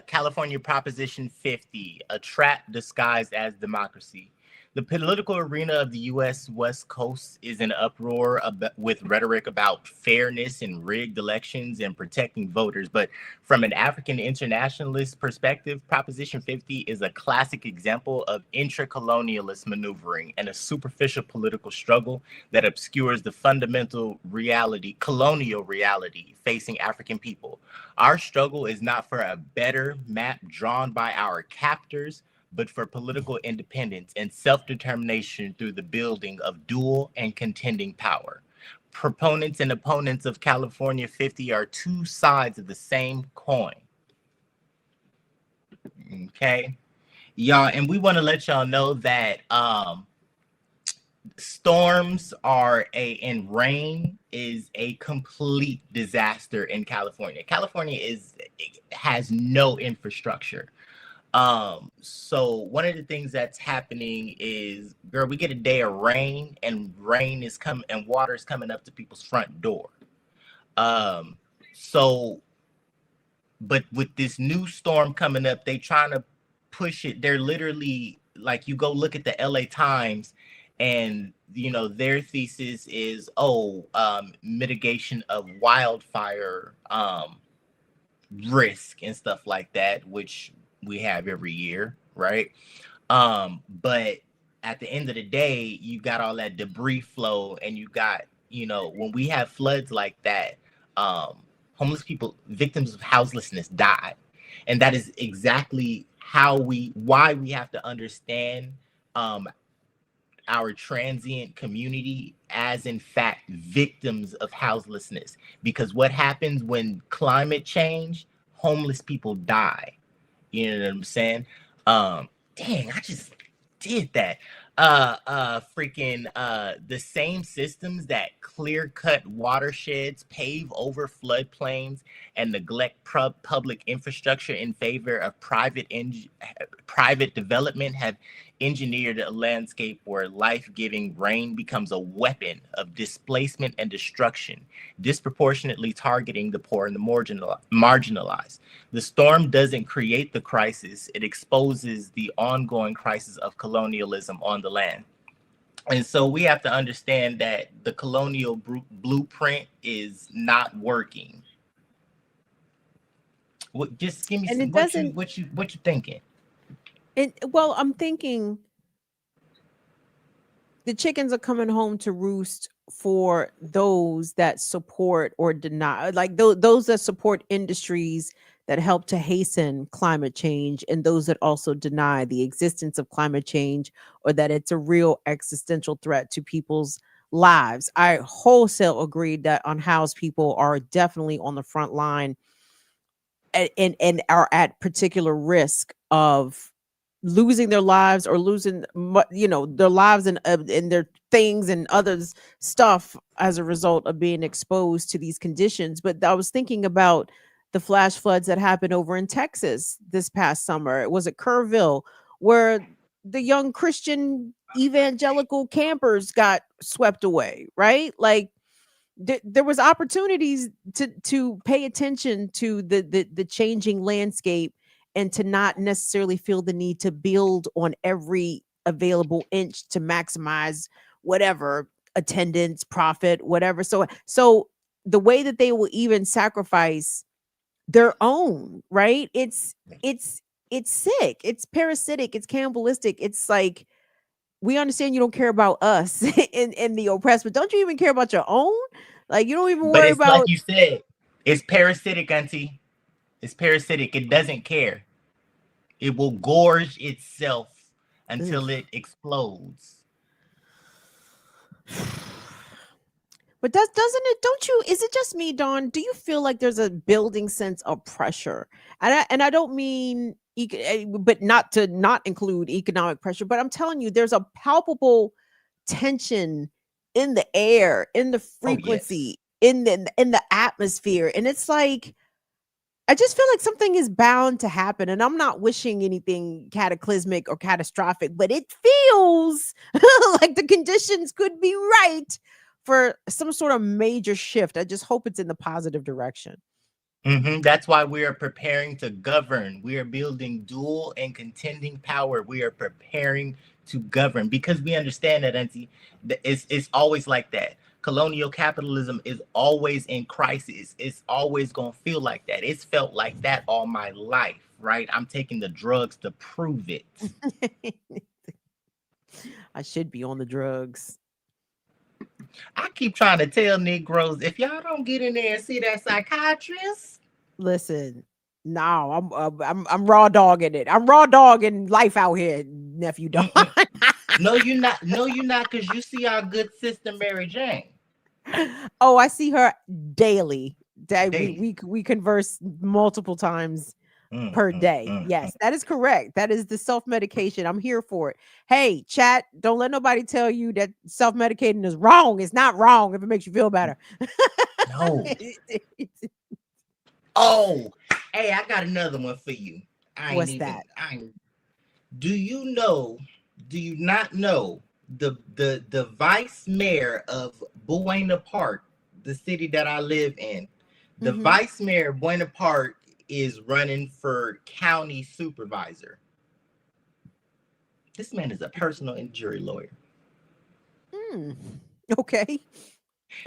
[SPEAKER 2] California Proposition 50, a trap disguised as democracy. The political arena of the U.S. West Coast is in uproar with rhetoric about fairness and rigged elections and protecting voters. But from an African internationalist perspective, Proposition 50 is a classic example of intra-colonialist maneuvering and a superficial political struggle that obscures the fundamental reality, colonial reality facing African people. Our struggle is not for a better map drawn by our captors, but for political independence and self-determination through the building of dual and contending power. Proponents and opponents of California 50 are two sides of the same coin. Okay, y'all, and we want to let y'all know that storms and rain is a complete disaster in California. California has no infrastructure. So one of the things that's happening is, girl, we get a day of rain and water is coming up to people's front door. Um, so, but with this new storm coming up, they trying to push it. They're literally like, you go look at the LA Times and their thesis is mitigation of risk and stuff like that, which we have every year, right? But at the end of the day, you got all that debris flow, and you got, when we have floods like that, homeless people, victims of houselessness, die. And that is exactly why we have to understand um, our transient community as, in fact, victims of houselessness. Because what happens when climate change, homeless people die. You know what I'm saying? Dang, I just did that. Freaking the same systems that clear cut watersheds, pave over floodplains, and neglect public infrastructure in favor of private development have engineered a landscape where life-giving rain becomes a weapon of displacement and destruction, disproportionately targeting the poor and the marginalized. The storm doesn't create the crisis, it exposes the ongoing crisis of colonialism on the land. And so we have to understand that the colonial blueprint is not working. Just give me
[SPEAKER 1] And
[SPEAKER 2] some,
[SPEAKER 1] it doesn't.
[SPEAKER 2] what you thinking?
[SPEAKER 1] Well, I'm thinking the chickens are coming home to roost for those that support or deny, like those that support industries that help to hasten climate change, and those that also deny the existence of climate change or that it's a real existential threat to people's lives. I wholesale agree that unhoused people are definitely on the front line, and are at particular risk of losing their lives or losing their lives and their things and others stuff as a result of being exposed to these conditions. But I was thinking about the flash floods that happened over in Texas this past summer. It was at Kerrville, where the young Christian evangelical campers got swept away, right? Like there was opportunities to pay attention to the changing landscape, and to not necessarily feel the need to build on every available inch to maximize whatever attendance, profit, whatever. So the way that they will even sacrifice their own, right? It's sick, it's parasitic, it's cannibalistic. It's like, we understand you don't care about us in the oppressed, but don't you even care about your own? Like, you don't even
[SPEAKER 2] But
[SPEAKER 1] worry
[SPEAKER 2] it's like
[SPEAKER 1] about.
[SPEAKER 2] you said, it's parasitic, auntie. It's parasitic. It doesn't care. It will gorge itself
[SPEAKER 1] Ugh.
[SPEAKER 2] until it explodes.
[SPEAKER 1] But doesn't it? Don't you? Is it just me, Dawn? Do you feel like there's a building sense of pressure? And I don't mean, but not to not include economic pressure. But I'm telling you, there's a palpable tension in the air, in the
[SPEAKER 2] Oh yes.
[SPEAKER 1] frequency, in the atmosphere, and it's like, I just feel like something is bound to happen. And I'm not wishing anything cataclysmic or catastrophic, but it feels like the conditions could be right for some sort of major shift. I just hope it's in the positive direction.
[SPEAKER 2] That's why we are preparing to govern. We are building dual and contending power. We are preparing to govern because we understand that, Auntie, it's always like that. Colonial capitalism is always in crisis. It's always going to feel like that. It's felt like that all my life, right? I'm taking the drugs to prove it.
[SPEAKER 1] I should be on the drugs.
[SPEAKER 2] I keep trying to tell Negroes, if y'all don't get in there and see that psychiatrist.
[SPEAKER 1] Listen, no, I'm raw dogging it. I'm raw dogging life out here, nephew Don.
[SPEAKER 2] No, you're not. No, you're not, because you see our good sister Mary Jane.
[SPEAKER 1] Oh, I see her daily.
[SPEAKER 2] Daily.
[SPEAKER 1] We converse multiple times per day. Yes, that is correct. That is the self-medication. I'm here for it. Hey, chat, don't let nobody tell you that self-medicating is wrong. It's not wrong if it makes you feel better.
[SPEAKER 2] No. Oh, hey, I got another one for you.
[SPEAKER 1] What's that?
[SPEAKER 2] Do you know? Do you not know the vice mayor of Buena Park, the city that I live in? The vice mayor of Buena Park is running for county supervisor. This man is a personal injury lawyer.
[SPEAKER 1] Okay.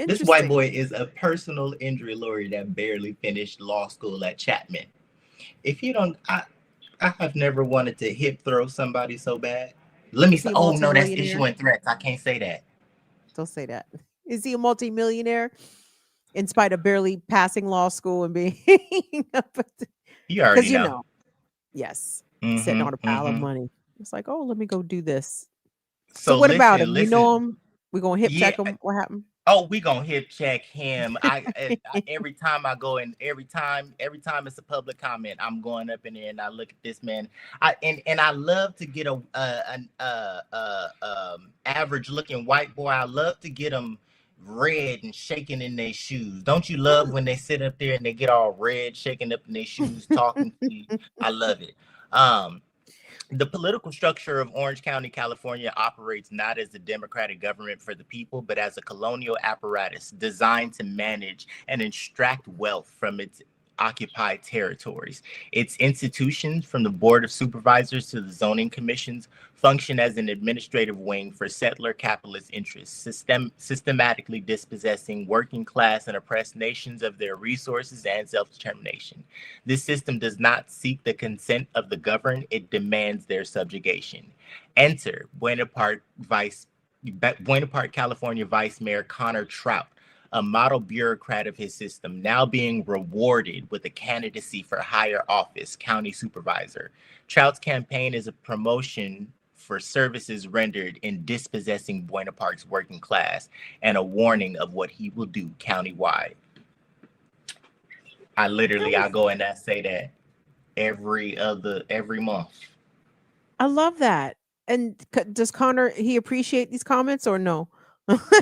[SPEAKER 2] This white
[SPEAKER 1] Interesting.
[SPEAKER 2] boy is a personal injury lawyer that barely finished law school at Chapman. If you don't, I have never wanted to hip throw somebody so bad. Let me
[SPEAKER 1] Is
[SPEAKER 2] say,
[SPEAKER 1] he a
[SPEAKER 2] oh no, that's
[SPEAKER 1] multimillionaire?
[SPEAKER 2] issuing threats. I can't say that.
[SPEAKER 1] Don't say that. Is he a multimillionaire in spite of barely passing law school and being
[SPEAKER 2] You already
[SPEAKER 1] because you
[SPEAKER 2] know.
[SPEAKER 1] know, yes, sitting
[SPEAKER 2] Mm-hmm.
[SPEAKER 1] on a pile of
[SPEAKER 2] Mm-hmm.
[SPEAKER 1] money. It's like, oh, let me go do this. So
[SPEAKER 2] So
[SPEAKER 1] what about
[SPEAKER 2] listen,
[SPEAKER 1] him? You know
[SPEAKER 2] listen.
[SPEAKER 1] him? We're gonna hip
[SPEAKER 2] Yeah.
[SPEAKER 1] check him. What happened?
[SPEAKER 2] Oh, we gonna hip check him. Every time I go in, every time it's a public comment, I'm going up in there and I look at this man. And I love to get an average looking white boy. I love to get them red and shaking in their shoes. Don't you love when they sit up there and they get all red, shaking up in their shoes, talking to you? I love it. Um, the political structure of Orange County, California operates not as a democratic government for the people, but as a colonial apparatus designed to manage and extract wealth from its occupied territories. Its institutions, from the Board of Supervisors to the zoning commissions, function as an administrative wing for settler capitalist interests, systematically dispossessing working class and oppressed nations of their resources and self-determination. This system does not seek the consent of the governed, it demands their subjugation. Enter Buena Park, California Vice Mayor Connor Trout, a model bureaucrat of his system, now being rewarded with a candidacy for higher office, county supervisor. Trout's campaign is a promotion for services rendered in dispossessing Buena Park's working class and a warning of what he will do countywide. I go and I say that every month.
[SPEAKER 1] I love that. And does Connor he appreciate these comments or no?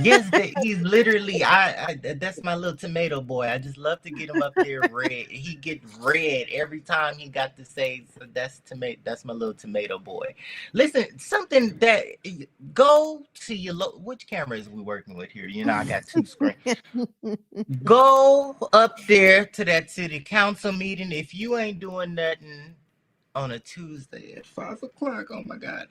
[SPEAKER 2] Yes, he's literally I that's my little tomato boy. I just love to get him up there red. He gets red every time he got to say, so that's tomato. That's my little tomato boy. Listen, something that go to your which camera is we working with here? You know, I got two screens. Go up there to that city council meeting if you ain't doing nothing on a Tuesday at 5 o'clock. Oh my God.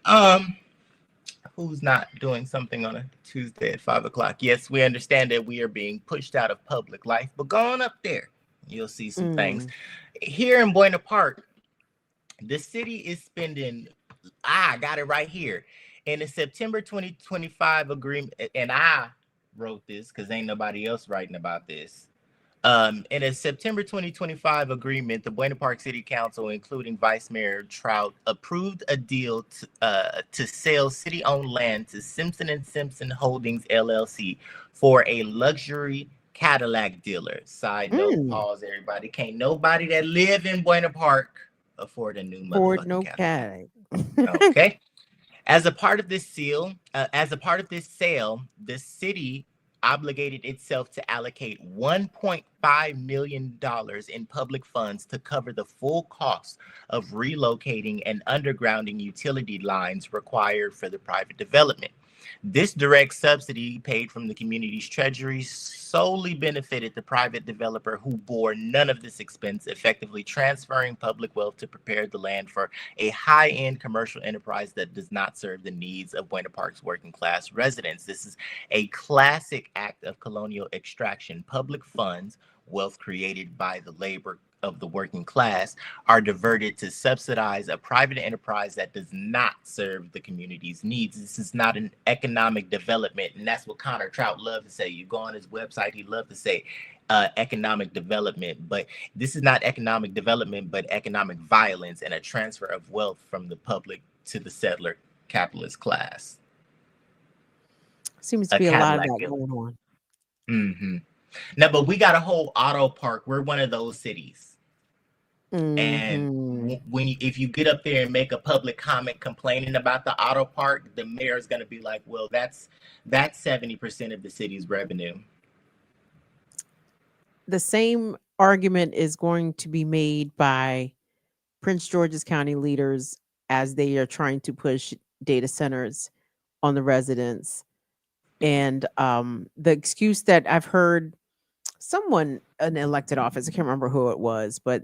[SPEAKER 2] Who's not doing something on a Tuesday at 5 o'clock? Yes, we understand that we are being pushed out of public life, but go on up there. You'll see some things.
[SPEAKER 1] Mm.
[SPEAKER 2] Here in Buena Park, the city is spending, I got it right here. In the September 2025 agreement, and I wrote this because ain't nobody else writing about this. In a September 2025 agreement, the Buena Park City Council, including Vice Mayor Trout, approved a deal to sell city-owned land to Simpson and Simpson Holdings LLC for a luxury Cadillac dealer. Side note,
[SPEAKER 1] Mm.
[SPEAKER 2] pause, everybody. Can't nobody that live in Buena Park afford a new
[SPEAKER 1] Ford
[SPEAKER 2] motherfucking
[SPEAKER 1] no
[SPEAKER 2] Cadillac.
[SPEAKER 1] cat.
[SPEAKER 2] Okay. As a part of this sale, the city obligated itself to allocate $1.5 million in public funds to cover the full cost of relocating and undergrounding utility lines required for the private development. This direct subsidy, paid from the community's treasury, solely benefited the private developer who bore none of this expense, effectively transferring public wealth to prepare the land for a high-end commercial enterprise that does not serve the needs of Buena Park's working class residents. This is a classic act of colonial extraction. Public funds, wealth created by the labor of the working class, are diverted to subsidize a private enterprise that does not serve the community's needs. This is not an economic development, and that's what Connor Trout loved to say. You go on his website, he loved to say economic development, but this is not economic development, but economic violence and a transfer of wealth from the public to the settler capitalist class.
[SPEAKER 1] Seems to
[SPEAKER 2] A
[SPEAKER 1] be a lot of
[SPEAKER 2] Cadillac
[SPEAKER 1] that
[SPEAKER 2] dealer.
[SPEAKER 1] going on.
[SPEAKER 2] Mm-hmm. No, but we got a whole auto park. We're one of those cities. And
[SPEAKER 1] Mhm.
[SPEAKER 2] if you get up there and make a public comment complaining about the auto park, the mayor is going to be like, well, that's 70% of the city's revenue.
[SPEAKER 1] The same argument is going to be made by Prince George's County leaders as they are trying to push data centers on the residents. And the excuse that I've heard someone, an elected office, I can't remember who it was, but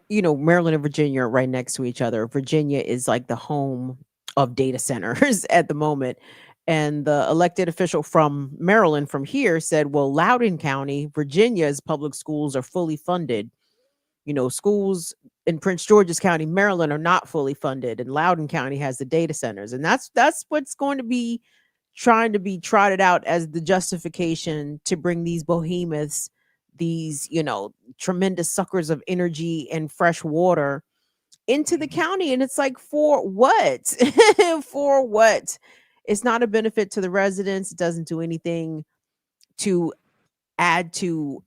[SPEAKER 1] Maryland and Virginia are right next to each other. Virginia is like the home of data centers at the moment. And the elected official from Maryland from here said, well, Loudoun County, Virginia's public schools are fully funded. Schools in Prince George's County, Maryland are not fully funded, and Loudoun County has the data centers. And that's what's going to be trying to be trotted out as the justification to bring these behemoths, these, tremendous suckers of energy and fresh water into the county. And it's like, for what? For what? It's not a benefit to the residents. It doesn't do anything to add to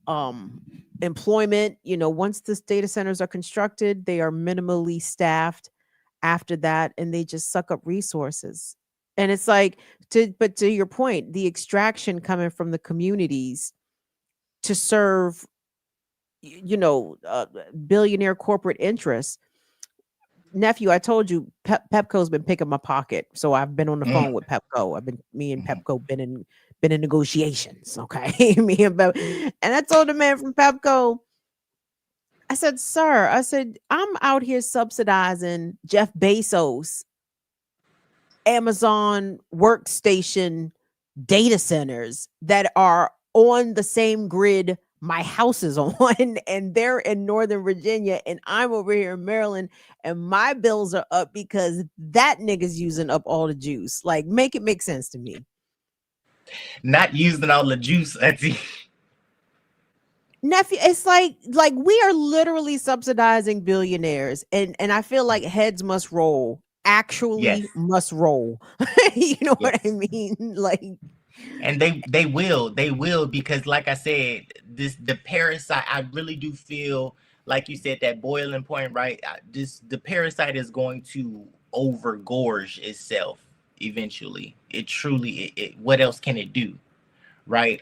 [SPEAKER 1] employment. Once the data centers are constructed, they are minimally staffed after that, and they just suck up resources. And it's like, but to your point, the extraction coming from the communities to serve billionaire corporate interests. Nephew, I told you Pepco's been picking my pocket, so I've been on the phone with Pepco. Me and Pepco been in negotiations. Okay, me and and I told the man from Pepco, I said, sir, I'm out here subsidizing Jeff Bezos Amazon workstation data centers that are on the same grid my house is on, and they're in Northern Virginia, and I'm over here in Maryland, and my bills are up because that nigga's using up all the juice. Like, make it make sense to me.
[SPEAKER 2] Not using all the juice, auntie.
[SPEAKER 1] Nephew, it's like we are literally subsidizing billionaires, and I feel like heads must roll. Actually, must roll. You know what I mean? Like,
[SPEAKER 2] and they will, because like I said, the parasite, I really do feel like you said that boiling point, right? The parasite is going to overgorge itself eventually. It truly, what else can it do? Right.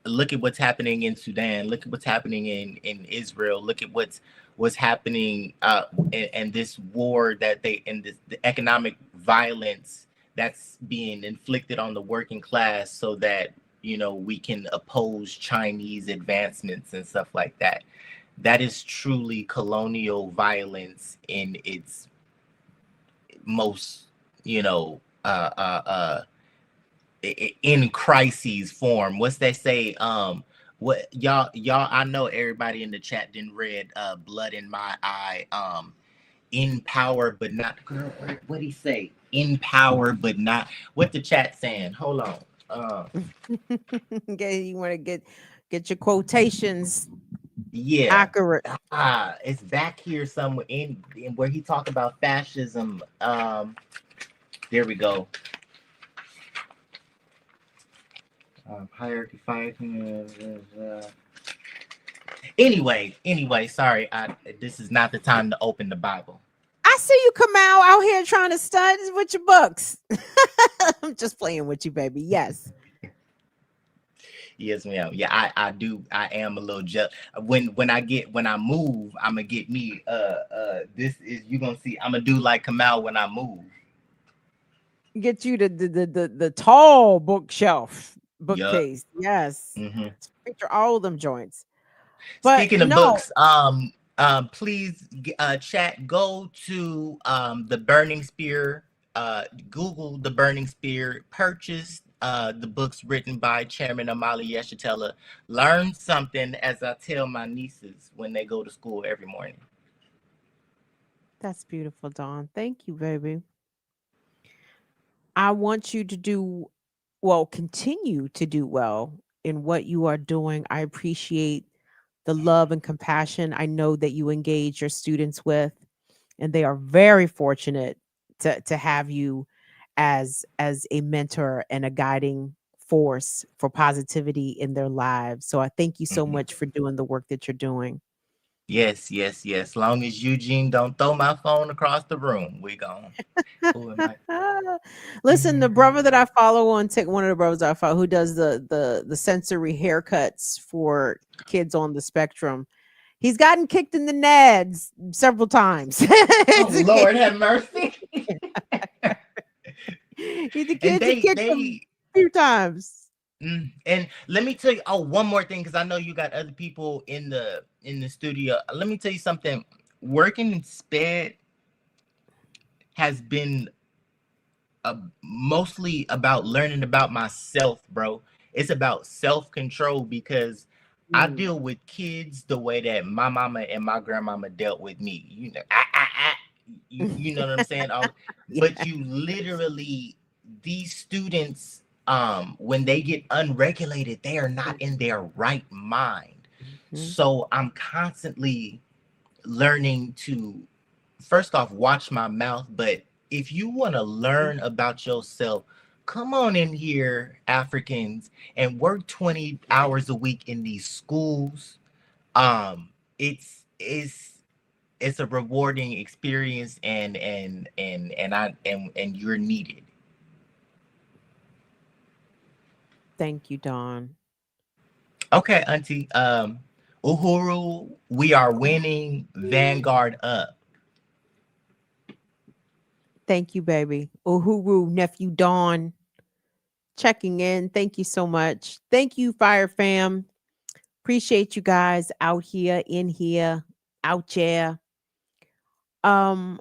[SPEAKER 2] Look at what's happening in Sudan. Look at what's happening in Israel. Look at what's happening and this war that the economic violence that's being inflicted on the working class, so that we can oppose Chinese advancements and stuff like that. That is truly colonial violence in its most in crises form. What's they say? What y'all? I know everybody in the chat didn't read Blood in My Eye. In power, but not. Girl, what he say? In power, but not. What the chat saying? Hold on.
[SPEAKER 1] Okay, you want to get your quotations.
[SPEAKER 2] Yeah,
[SPEAKER 1] accurate.
[SPEAKER 2] It's back here somewhere in where he talked about fascism. There we go. Hierarchy fighting. Anyway, sorry. This is not the time to open the Bible.
[SPEAKER 1] I see you, Kamal, out here trying to study with your books. I'm just playing with you, baby. Yes.
[SPEAKER 2] Yes, ma'am. Yeah, I do. I am a little jealous. When I move, I'm gonna get me. This is, you gonna see. I'm gonna do like Kamal when I move.
[SPEAKER 1] Get you the tall bookcase. Yes.
[SPEAKER 2] Mm-hmm.
[SPEAKER 1] Picture all of them joints. But
[SPEAKER 2] speaking of books, please chat, go to the Burning Spear, Google the Burning Spear, purchase the books written by Chairman Amali Yeshitela. Learn something, as I tell my nieces when they go to school every morning.
[SPEAKER 1] That's beautiful, Dawn. Thank you, baby. I want you to continue to do well in what you are doing. I appreciate the love and compassion I know that you engage your students with, and they are very fortunate to have you as a mentor and a guiding force for positivity in their lives. So I thank you so much for doing the work that you're doing.
[SPEAKER 2] Yes. Long as Eugene don't throw my phone across the room, we gone.
[SPEAKER 1] Listen, the brother that I follow on TikTok, one of the brothers I follow, who does the sensory haircuts for kids on the spectrum, he's gotten kicked in the nads several times.
[SPEAKER 2] Oh, Lord have mercy.
[SPEAKER 1] The kids kicked him a few times.
[SPEAKER 2] And let me tell you, one more thing, because I know you got other people in the studio. Let me tell you something. Working in SPED has been mostly about learning about myself, bro. It's about self-control because I
[SPEAKER 1] Mm.
[SPEAKER 2] deal with kids the way that my mama and my grandmama dealt with me. You know, you know what I'm saying? But
[SPEAKER 1] Yeah.
[SPEAKER 2] you literally, these students, when they get unregulated, they are not in their right mind.
[SPEAKER 1] Mhm.
[SPEAKER 2] So I'm constantly learning to, first off, watch my mouth. But if you want to learn about yourself, come on in here, Africans, and work 20 hours a week in these schools. um it's it's a rewarding experience, and you're needed.
[SPEAKER 1] Thank you, Dawn.
[SPEAKER 2] Okay, auntie. Uhuru, we are winning. Vanguard up.
[SPEAKER 1] Thank you, baby. Uhuru, nephew Dawn, checking in. Thank you so much. Thank you, Fire Fam. Appreciate you guys out here, in here, out there. Um,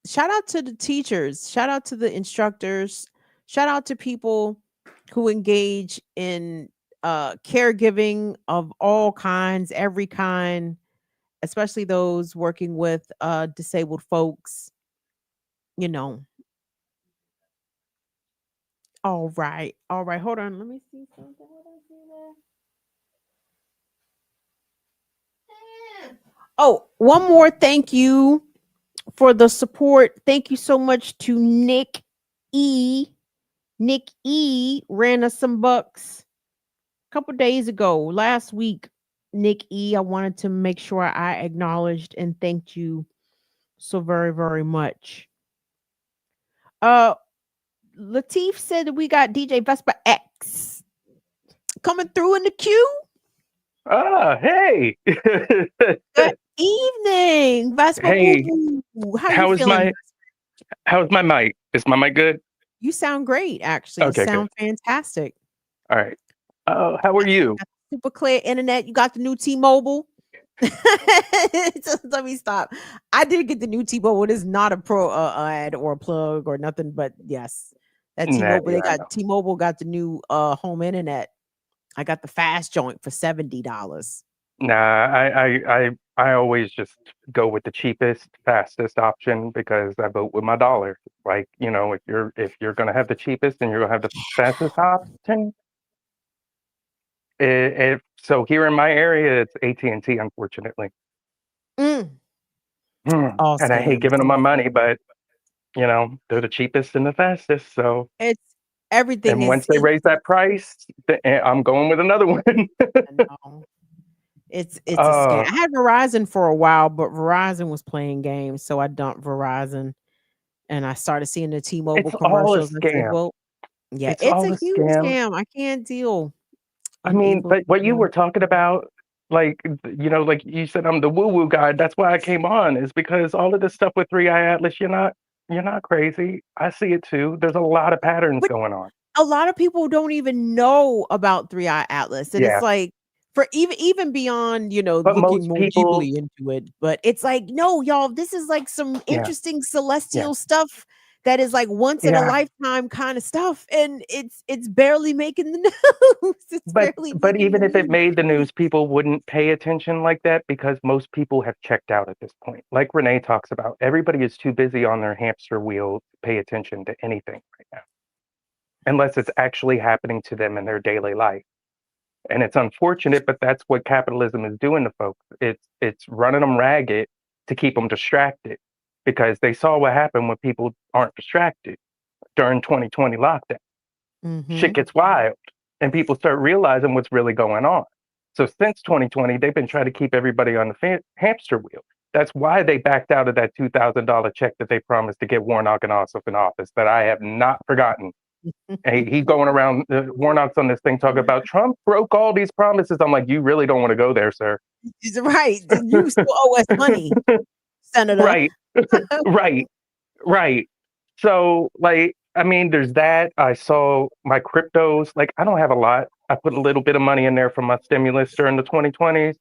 [SPEAKER 1] Shout out to the teachers, shout out to the instructors, shout out to people who engage in caregiving of all kinds, every kind, especially those working with disabled folks, you know. All right. All right. Hold on. Let me see something. What I see there? Oh, one more thank you for the support. Thank you so much to Nick E. Nick E ran us some bucks a couple days ago, last week. Nick E, I wanted to make sure I acknowledged and thanked you so very, very much. Uh Latif said that we got DJ Vespa X coming through in the queue.
[SPEAKER 4] Ah, hey.
[SPEAKER 1] Good evening, Vespa Boo
[SPEAKER 4] Hey,
[SPEAKER 1] Boo. How you
[SPEAKER 4] how is
[SPEAKER 1] feeling?
[SPEAKER 4] how's my mic? Is my mic good?
[SPEAKER 1] You sound great, actually. You
[SPEAKER 4] Okay, good.
[SPEAKER 1] sound fantastic.
[SPEAKER 4] All right. How are you?
[SPEAKER 1] Got super clear internet. You got the new T-Mobile. Let me stop. I did get the new T-Mobile. It is not a pro ad or a plug or nothing, but yes, that
[SPEAKER 4] Nah,
[SPEAKER 1] T-Mobile.
[SPEAKER 4] yeah,
[SPEAKER 1] They
[SPEAKER 4] I
[SPEAKER 1] got
[SPEAKER 4] know.
[SPEAKER 1] T-Mobile got the new home internet. I got the fast joint for $70.
[SPEAKER 4] Nah, I always just go with the cheapest, fastest option because I vote with my dollar. Like, if you're gonna have the cheapest and you're gonna have the fastest option, so here in my area, it's AT&T, unfortunately.
[SPEAKER 1] Mm, all
[SPEAKER 4] And I hate
[SPEAKER 1] scams.
[SPEAKER 4] giving them my money, but they're the cheapest and the fastest. So,
[SPEAKER 1] It's everything
[SPEAKER 4] and
[SPEAKER 1] is.
[SPEAKER 4] once they raise that price, I'm going with another one.
[SPEAKER 1] I know. It's a scam.
[SPEAKER 4] uh,
[SPEAKER 1] I had Verizon for a while, but Verizon was playing games, so I dumped Verizon and I started seeing the T-Mobile
[SPEAKER 4] it's all a
[SPEAKER 1] commercials. I said,
[SPEAKER 4] scam.
[SPEAKER 1] "Well, yeah,
[SPEAKER 4] It's
[SPEAKER 1] it's
[SPEAKER 4] all
[SPEAKER 1] a
[SPEAKER 4] a
[SPEAKER 1] huge
[SPEAKER 4] scam.
[SPEAKER 1] scam. I can't deal.
[SPEAKER 4] I mean,
[SPEAKER 1] Unable
[SPEAKER 4] but
[SPEAKER 1] to
[SPEAKER 4] what you
[SPEAKER 1] deal."
[SPEAKER 4] were talking about, like, like you said, I'm the woo-woo guy. That's why I came on, is because all of this stuff with Three Eye Atlas, you're not crazy. I see it too. There's a lot of patterns
[SPEAKER 1] But
[SPEAKER 4] going on.
[SPEAKER 1] a lot of people don't even know about Three Eye Atlas, and it's
[SPEAKER 4] Yeah,
[SPEAKER 1] like for even beyond
[SPEAKER 4] but
[SPEAKER 1] looking
[SPEAKER 4] most
[SPEAKER 1] more
[SPEAKER 4] people,
[SPEAKER 1] deeply into it, but it's like no, y'all, this is like some
[SPEAKER 4] yeah,
[SPEAKER 1] interesting
[SPEAKER 4] yeah,
[SPEAKER 1] celestial stuff that is like once in a
[SPEAKER 4] yeah.
[SPEAKER 1] lifetime kind of stuff, and it's barely making the news. It's
[SPEAKER 4] But
[SPEAKER 1] barely
[SPEAKER 4] but
[SPEAKER 1] making the
[SPEAKER 4] even if it made the
[SPEAKER 1] news.
[SPEAKER 4] news, people wouldn't pay attention like that because most people have checked out at this point. Like Renee talks about, everybody is too busy on their hamster wheel to pay attention to anything right now, unless it's actually happening to them in their daily life. And it's unfortunate, but that's what capitalism is doing to folks. It's running them ragged to keep them distracted because they saw what happened when people aren't distracted during 2020 lockdown. Shit
[SPEAKER 1] Mm-hmm.
[SPEAKER 4] gets wild and people start realizing what's really going on. So since 2020, they've been trying to keep everybody on the hamster wheel. That's why they backed out of that $2,000 check that they promised to get Warnock and Ossoff in office that I have not forgotten. Hey, he's going around, Warnock's on this thing talking about Trump broke all these promises. I'm like, you really don't want to go there, sir.
[SPEAKER 1] He's right. You still owe us money, Senator.
[SPEAKER 4] Right, right, right. So, like, I mean, there's that. I saw my cryptos. Like, I don't have a lot. I put a little bit of money in there from my stimulus during the 2020s,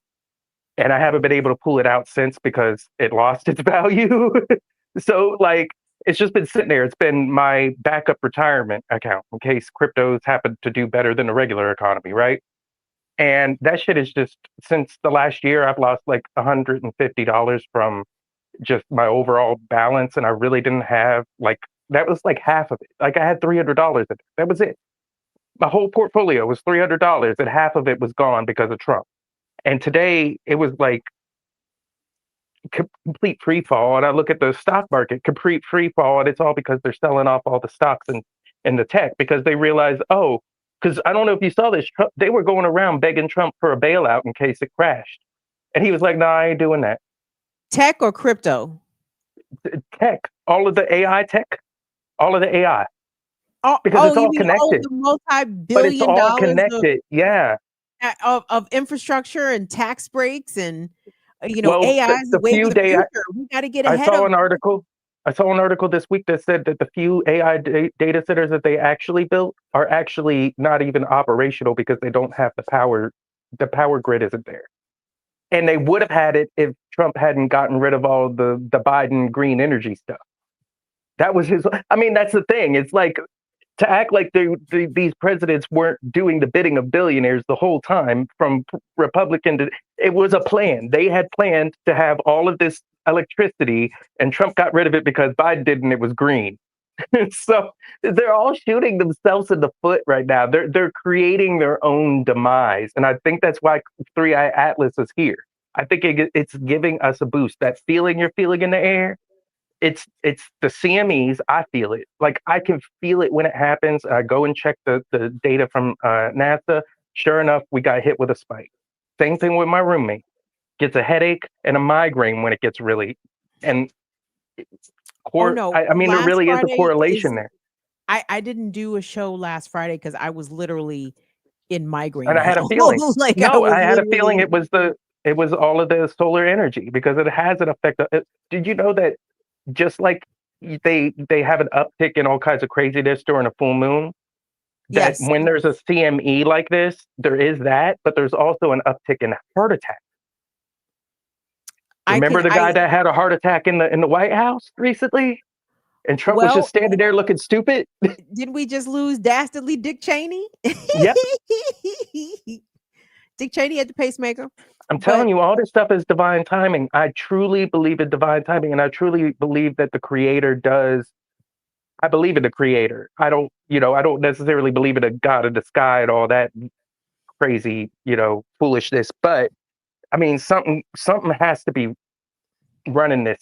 [SPEAKER 4] and I haven't been able to pull it out since because it lost its value. So, like, It's just been sitting there. It's been my backup retirement account in case cryptos happen to do better than the regular economy, right? And that shit is just since the last year, I've lost like $150 from just my overall balance, and I really didn't have like that was like half of it. Like I had $300 in it. That was it. My whole portfolio was $300, and half of it was gone because of Trump. And today it was like complete free fall. And I look at the stock market, complete free fall, and it's all because they're selling off all the stocks in the tech because they realize, oh, because I don't know if you saw this, Trump, they were going around begging Trump for a bailout in case it crashed. And he was like, no, I ain't doing that.
[SPEAKER 1] Tech or crypto?
[SPEAKER 4] Tech, all of the AI tech, all of the AI.
[SPEAKER 1] Oh,
[SPEAKER 4] Because it's
[SPEAKER 1] you
[SPEAKER 4] all
[SPEAKER 1] mean
[SPEAKER 4] connected.
[SPEAKER 1] the
[SPEAKER 4] But it's
[SPEAKER 1] multi-billion
[SPEAKER 4] all
[SPEAKER 1] dollars
[SPEAKER 4] connected. Yeah.
[SPEAKER 1] of infrastructure and tax breaks and
[SPEAKER 4] Well,
[SPEAKER 1] AI is the
[SPEAKER 4] the
[SPEAKER 1] way
[SPEAKER 4] few
[SPEAKER 1] of the
[SPEAKER 4] day
[SPEAKER 1] future. We got to get
[SPEAKER 4] I
[SPEAKER 1] ahead
[SPEAKER 4] saw
[SPEAKER 1] of.
[SPEAKER 4] an article. I saw an article this week that said that the few AI data centers that they actually built are actually not even operational because they don't have the power. The power grid isn't there, and they would have had it if Trump hadn't gotten rid of all the Biden green energy stuff. That was his. I mean, that's the thing. It's like to act like these presidents weren't doing the bidding of billionaires the whole time from Republican to it was a plan. They had planned to have all of this electricity and Trump got rid of it because Biden didn't, it was green. So they're all shooting themselves in the foot right now. They're creating their own demise. And I think that's why Three Eye Atlas is here. I think it's giving us a boost. That feeling you're feeling in the air, it's the CMEs. I feel it. Like I can feel it when it happens. I go and check the data from NASA. Sure enough, we got hit with a spike. Same thing with my roommate. Gets a headache and a migraine when it gets really and
[SPEAKER 1] No,
[SPEAKER 4] I mean there
[SPEAKER 1] last
[SPEAKER 4] really is a
[SPEAKER 1] Friday
[SPEAKER 4] correlation there.
[SPEAKER 1] I didn't do a show last Friday because I was literally in migraine
[SPEAKER 4] And I had a
[SPEAKER 1] hell.
[SPEAKER 4] feeling.
[SPEAKER 1] Like
[SPEAKER 4] No, I had a feeling
[SPEAKER 1] literally.
[SPEAKER 4] it was all of the solar energy because it has an effect. Did you know that just like they have an uptick in all kinds of craziness during a full moon? That
[SPEAKER 1] Yes,
[SPEAKER 4] when there's a CME like this, there is that, but there's also an uptick in heart attack. Remember the guy that had a heart attack in the White House recently? And Trump was just standing there looking stupid.
[SPEAKER 1] Didn't we just lose dastardly Dick Cheney?
[SPEAKER 4] Yep.
[SPEAKER 1] Dick Cheney had the pacemaker.
[SPEAKER 4] I'm telling you, all this stuff is divine timing. I truly believe in divine timing, and I truly believe that the creator does. I believe in the creator. I don't necessarily believe in a God of the sky and all that crazy, foolishness. But I mean, something has to be running this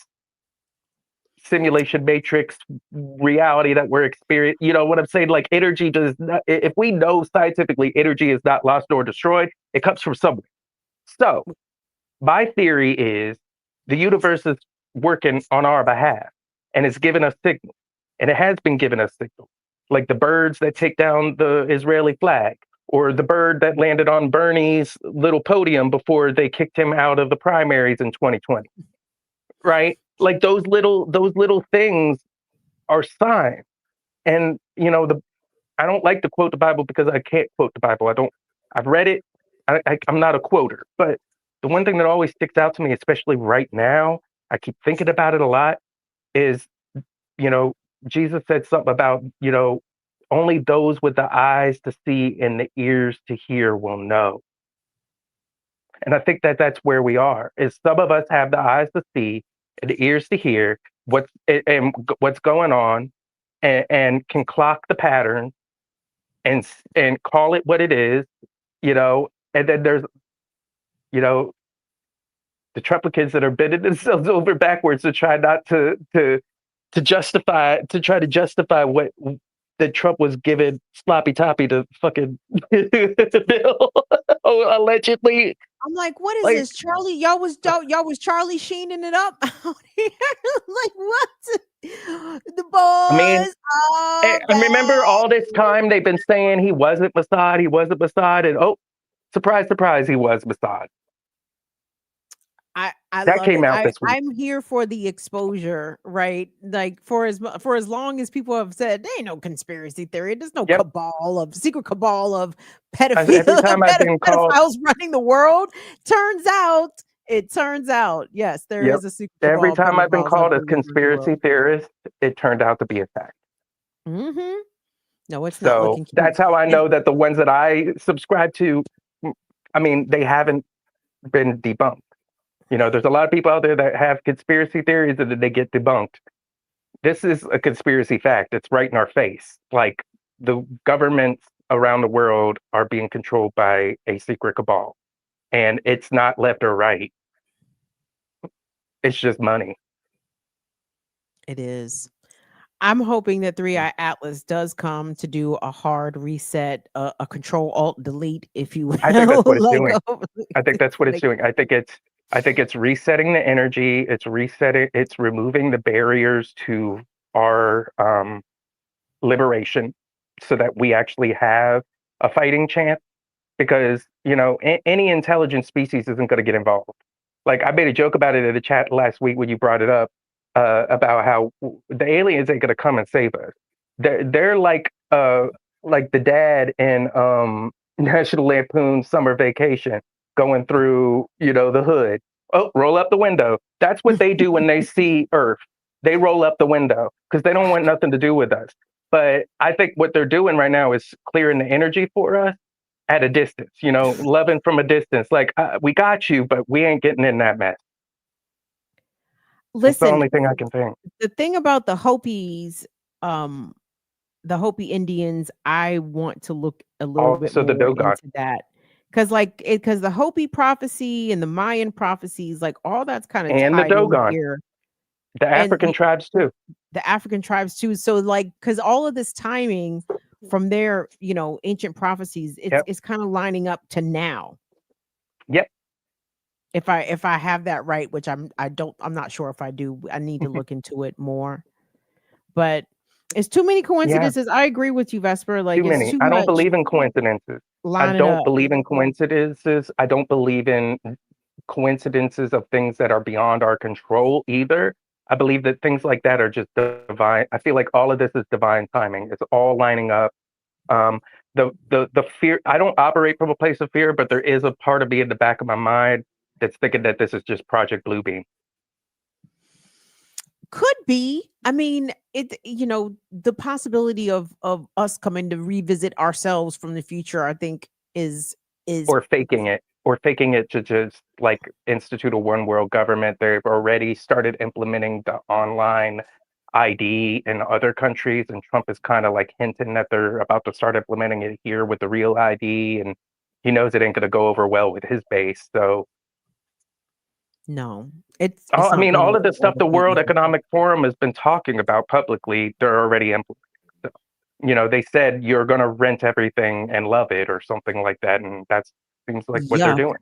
[SPEAKER 4] simulation matrix reality that we're experiencing. You know what I'm saying? Like energy does not, if we know scientifically energy is not lost nor destroyed, it comes from somewhere. So my theory is the universe is working on our behalf and it's giving us signals. And it has been giving us signals. Like the birds that take down the Israeli flag, or the bird that landed on Bernie's little podium before they kicked him out of the primaries in 2020. Right? Like those little things are signs. And I don't like to quote the Bible because I can't quote the Bible. I've read it. I'm not a quoter, but the one thing that always sticks out to me, especially right now, I keep thinking about it a lot, is, Jesus said something about, only those with the eyes to see and the ears to hear will know. And I think that that's where we are, is some of us have the eyes to see and the ears to hear what's going on and can clock the pattern and call it what it is, and then there's, the Trumplicans that are bending themselves over backwards to try not to justify what that Trump was giving sloppy toppy to fucking Bill allegedly.
[SPEAKER 1] I'm like, what is this, Charlie? Y'all was Charlie Sheening it up out here. Like what? The boys.
[SPEAKER 4] I remember all this time they've been saying he wasn't Mossad, and oh, surprise, surprise, he was Mossad.
[SPEAKER 1] I
[SPEAKER 4] that
[SPEAKER 1] love
[SPEAKER 4] came
[SPEAKER 1] it.
[SPEAKER 4] out this week.
[SPEAKER 1] I'm here for the exposure, right? Like for as long as people have said there ain't no conspiracy theory, there's no secret cabal of pedophiles running the world. Turns out It turns out, yes, there
[SPEAKER 4] Yep.
[SPEAKER 1] is a secret
[SPEAKER 4] Every
[SPEAKER 1] cabal of
[SPEAKER 4] time I've been
[SPEAKER 1] pedophiles
[SPEAKER 4] called a
[SPEAKER 1] operating over the
[SPEAKER 4] conspiracy
[SPEAKER 1] world.
[SPEAKER 4] theorist, it turned out to be a fact.
[SPEAKER 1] Mm-hmm. No, it's not
[SPEAKER 4] So
[SPEAKER 1] looking cute.
[SPEAKER 4] that's how I
[SPEAKER 1] And
[SPEAKER 4] know that the ones that I subscribe to, I mean, they haven't been debunked. There's a lot of people out there that have conspiracy theories that they get debunked. This is a conspiracy fact. It's right in our face. Like the governments around the world are being controlled by a secret cabal, and it's not left or right. It's just money.
[SPEAKER 1] it is. I'm hoping that 3i Atlas does come to do a hard reset, a control alt delete, if you
[SPEAKER 4] I think
[SPEAKER 1] will.
[SPEAKER 4] that's what it's
[SPEAKER 1] like,
[SPEAKER 4] doing. I think that's what it's
[SPEAKER 1] like,
[SPEAKER 4] doing. I think it's resetting the energy. It's resetting. It's removing the barriers to our liberation, so that we actually have a fighting chance. Because any intelligent species isn't going to get involved. Like I made a joke about it in the chat last week when you brought it up, about how the aliens ain't going to come and save us. They're like the dad in National Lampoon Summer Vacation, going through the hood. Oh, roll up the window. That's what they do when they see Earth. They roll up the window because they don't want nothing to do with us. But I think what they're doing right now is clearing the energy for us at a distance, loving from a distance. Like, we got you, but we ain't getting in that mess. That's the
[SPEAKER 1] listen,
[SPEAKER 4] only thing I can think.
[SPEAKER 1] the thing about um, the Hopi Indians, I want to look a little bit
[SPEAKER 4] Also, the
[SPEAKER 1] more
[SPEAKER 4] Dogon
[SPEAKER 1] into that. Because the Hopi prophecy and the Mayan prophecies, like all that's kind of
[SPEAKER 4] and the
[SPEAKER 1] tied in
[SPEAKER 4] Dogon,
[SPEAKER 1] here.
[SPEAKER 4] the
[SPEAKER 1] And
[SPEAKER 4] African tribes too.
[SPEAKER 1] the African tribes too. So like, because all of this timing from their, ancient prophecies,
[SPEAKER 4] Yep.
[SPEAKER 1] it's kind of lining up to now.
[SPEAKER 4] Yep.
[SPEAKER 1] If I have that right, which I'm not sure if I do. I need to look into it more. But it's too many
[SPEAKER 4] Yeah.
[SPEAKER 1] coincidences. I agree with you, Vesper. Like
[SPEAKER 4] Too
[SPEAKER 1] it's
[SPEAKER 4] many.
[SPEAKER 1] too
[SPEAKER 4] I don't
[SPEAKER 1] much
[SPEAKER 4] believe in coincidences. I
[SPEAKER 1] lining
[SPEAKER 4] don't
[SPEAKER 1] up.
[SPEAKER 4] believe in coincidences. I don't believe in coincidences of things that are beyond our control either. I believe that things like that are just divine. I feel like all of this is divine timing. It's all lining up. Um, the fear. I don't operate from a place of fear, but there is a part of me in the back of my mind that's thinking that this is just Project Bluebeam.
[SPEAKER 1] Could be. I mean, the possibility of us coming to revisit ourselves from the future, I think is
[SPEAKER 4] Or faking it to just like institute a one world government. They've already started implementing the online ID in other countries, and Trump is kind of like hinting that they're about to start implementing it here with the real ID, and he knows it ain't going to go over well with his base. So
[SPEAKER 1] no. It's
[SPEAKER 4] I
[SPEAKER 1] not
[SPEAKER 4] mean,
[SPEAKER 1] going
[SPEAKER 4] all
[SPEAKER 1] to
[SPEAKER 4] of the
[SPEAKER 1] go
[SPEAKER 4] stuff
[SPEAKER 1] over
[SPEAKER 4] the
[SPEAKER 1] greatly
[SPEAKER 4] World
[SPEAKER 1] for him.
[SPEAKER 4] Economic Forum has been talking about publicly, they're already implementing. So, they said you're going to rent everything and love it or something like that, and that seems like what they're
[SPEAKER 1] Yuck.
[SPEAKER 4] doing.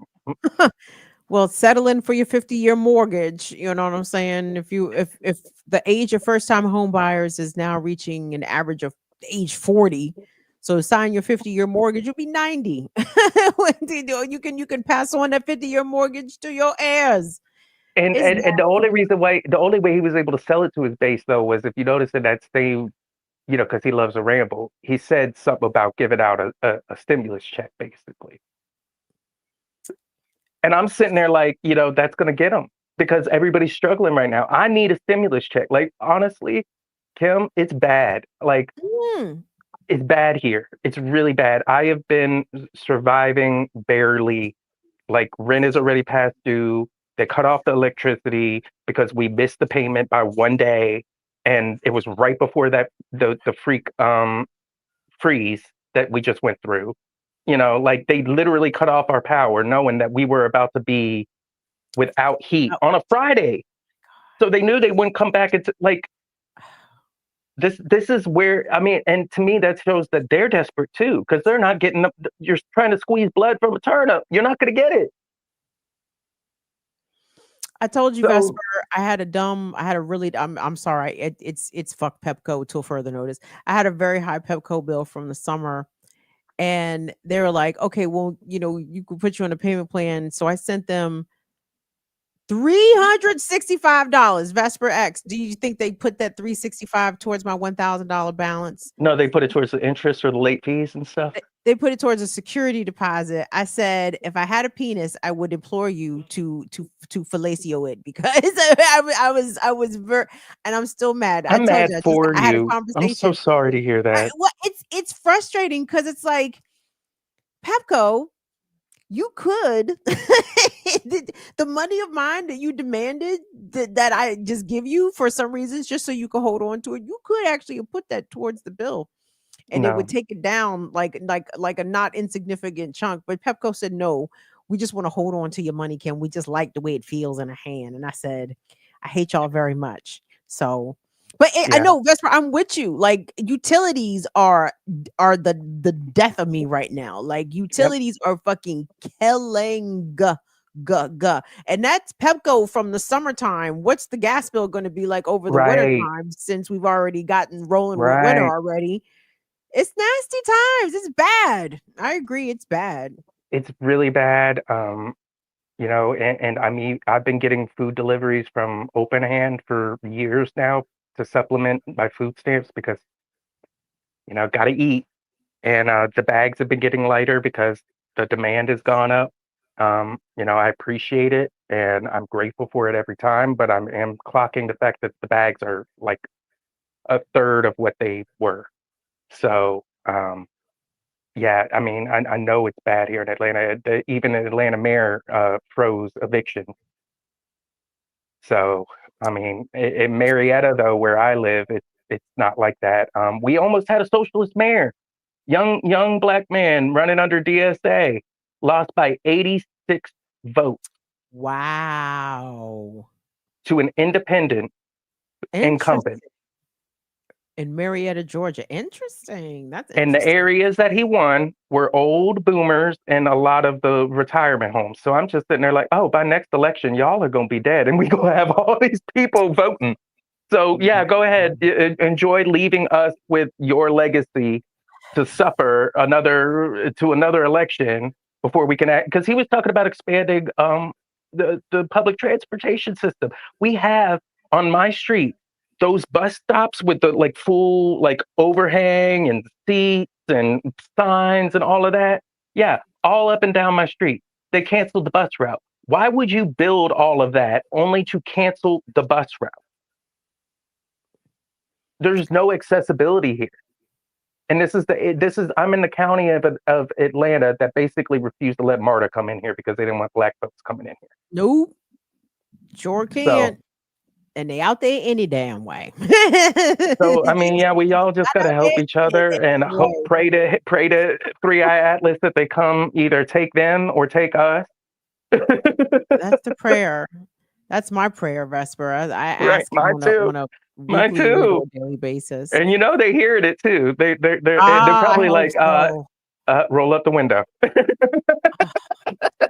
[SPEAKER 1] Well, settle in for your 50-year mortgage. You know what I'm saying? If the age of first time home buyers is now reaching an average of age 40, so sign your 50-year mortgage, you'll be 90. You can pass on that 50-year mortgage to your heirs.
[SPEAKER 4] And,
[SPEAKER 1] It's
[SPEAKER 4] and
[SPEAKER 1] that
[SPEAKER 4] and the only way he was able to sell it to his base though was, if you notice in that same, because he loves a ramble, he said something about giving out a stimulus check basically. And I'm sitting there like, that's gonna get him because everybody's struggling right now. I need a stimulus check. Like honestly, Kim, it's bad. Like
[SPEAKER 1] mm,
[SPEAKER 4] it's bad here. It's really bad. I have been surviving barely. Like rent is already past due. They cut off the electricity because we missed the payment by one day, and it was right before that the freak freeze that we just went through. Like they literally cut off our power, knowing that we were about to be without heat
[SPEAKER 1] oh,
[SPEAKER 4] on a Friday. So they knew they wouldn't come back into like this is where, I mean, and to me that shows that they're desperate too, because they're not getting up. You're trying to squeeze blood from a turnip. You're not going to get it.
[SPEAKER 1] I told you, Vesper,
[SPEAKER 4] So
[SPEAKER 1] I had a really, I'm sorry. It's fuck Pepco till further notice. I had a very high Pepco bill from the summer, and they were like, okay, well, you could put you on a payment plan. So I sent them $365. Vesper X. Do you think they put that 365 towards my $1,000 balance?
[SPEAKER 4] no, they put it towards the interest or the late fees and stuff.
[SPEAKER 1] they put it towards a security deposit. I said, if I had a penis, I would implore you to fellatio it because I was very, and I'm still mad. I
[SPEAKER 4] I'm
[SPEAKER 1] told
[SPEAKER 4] mad
[SPEAKER 1] you,
[SPEAKER 4] for
[SPEAKER 1] I had a
[SPEAKER 4] you. I'm so
[SPEAKER 1] conversation.
[SPEAKER 4] sorry to hear that.
[SPEAKER 1] Well, it's frustrating because it's like Pepco, you could the money of mine that you demanded that I just give you for some reasons just so you can hold on to it. You could actually have put that towards the bill and it would
[SPEAKER 4] No.
[SPEAKER 1] take it down like a not insignificant chunk. But Pepco said no. We just want to hold on to your money, Kim. We just like the way it feels in a hand. And I said, I hate y'all very much. So, but I
[SPEAKER 4] Yeah.
[SPEAKER 1] know Vesper, I'm with you. Like utilities are the death of me right now. Like utilities are fucking killing. And that's Pepco from the summertime. What's the gas bill going to be like over the winter
[SPEAKER 4] Right.
[SPEAKER 1] time since we've already gotten rolling with winter
[SPEAKER 4] Right.
[SPEAKER 1] already? It's nasty times. It's bad. I agree. It's bad.
[SPEAKER 4] It's really bad. You know, and I mean, I've been getting food deliveries from Open Hand for years now to supplement my food stamps because, you know, got to eat. And the bags have been getting lighter because the demand has gone up. You know, I appreciate it and I'm grateful for it every time, but am clocking the fact that the bags are like a third of what they were. So, yeah, I mean, I know it's bad here in Atlanta. Even the Atlanta mayor froze eviction. So, I mean, in Marietta, though, where I live, it's not like that. We almost had a socialist mayor, young black man running under DSA, lost by 86 votes
[SPEAKER 1] Wow.
[SPEAKER 4] to an independent incumbent.
[SPEAKER 1] Interesting. In Marietta, Georgia. Interesting. That's
[SPEAKER 4] And the
[SPEAKER 1] interesting.
[SPEAKER 4] areas that he won were old boomers and a lot of the retirement homes. So I'm just sitting there like, oh, by next election, y'all are going to be dead and we're going to have all these people voting. So yeah, go ahead. Enjoy leaving us with your legacy to suffer another election before we can act. Because he was talking about expanding the public transportation system. We have on my street those bus stops with the like full like overhang and seats and signs and all of that. Yeah, all up and down my street. They canceled the bus route. Why would you build all of that only to cancel the bus route? There's no accessibility here. And this is I'm in the county of Atlanta that basically refused to let MARTA come in here because they didn't want black folks coming in here.
[SPEAKER 1] Nope. Sure
[SPEAKER 4] So
[SPEAKER 1] can't. And they out there any damn way.
[SPEAKER 4] so I mean, yeah, we all just gotta help each other and hope, pray to Three Eye Atlas that they come either take them or take us.
[SPEAKER 1] That's the prayer. That's my prayer, Vesper. I
[SPEAKER 4] Right,
[SPEAKER 1] ask him
[SPEAKER 4] mine too.
[SPEAKER 1] on a
[SPEAKER 4] Mine
[SPEAKER 1] weekly or
[SPEAKER 4] too.
[SPEAKER 1] daily basis.
[SPEAKER 4] And you know they hearing it too. They're
[SPEAKER 1] I
[SPEAKER 4] probably
[SPEAKER 1] hope
[SPEAKER 4] like
[SPEAKER 1] so.
[SPEAKER 4] roll up the window.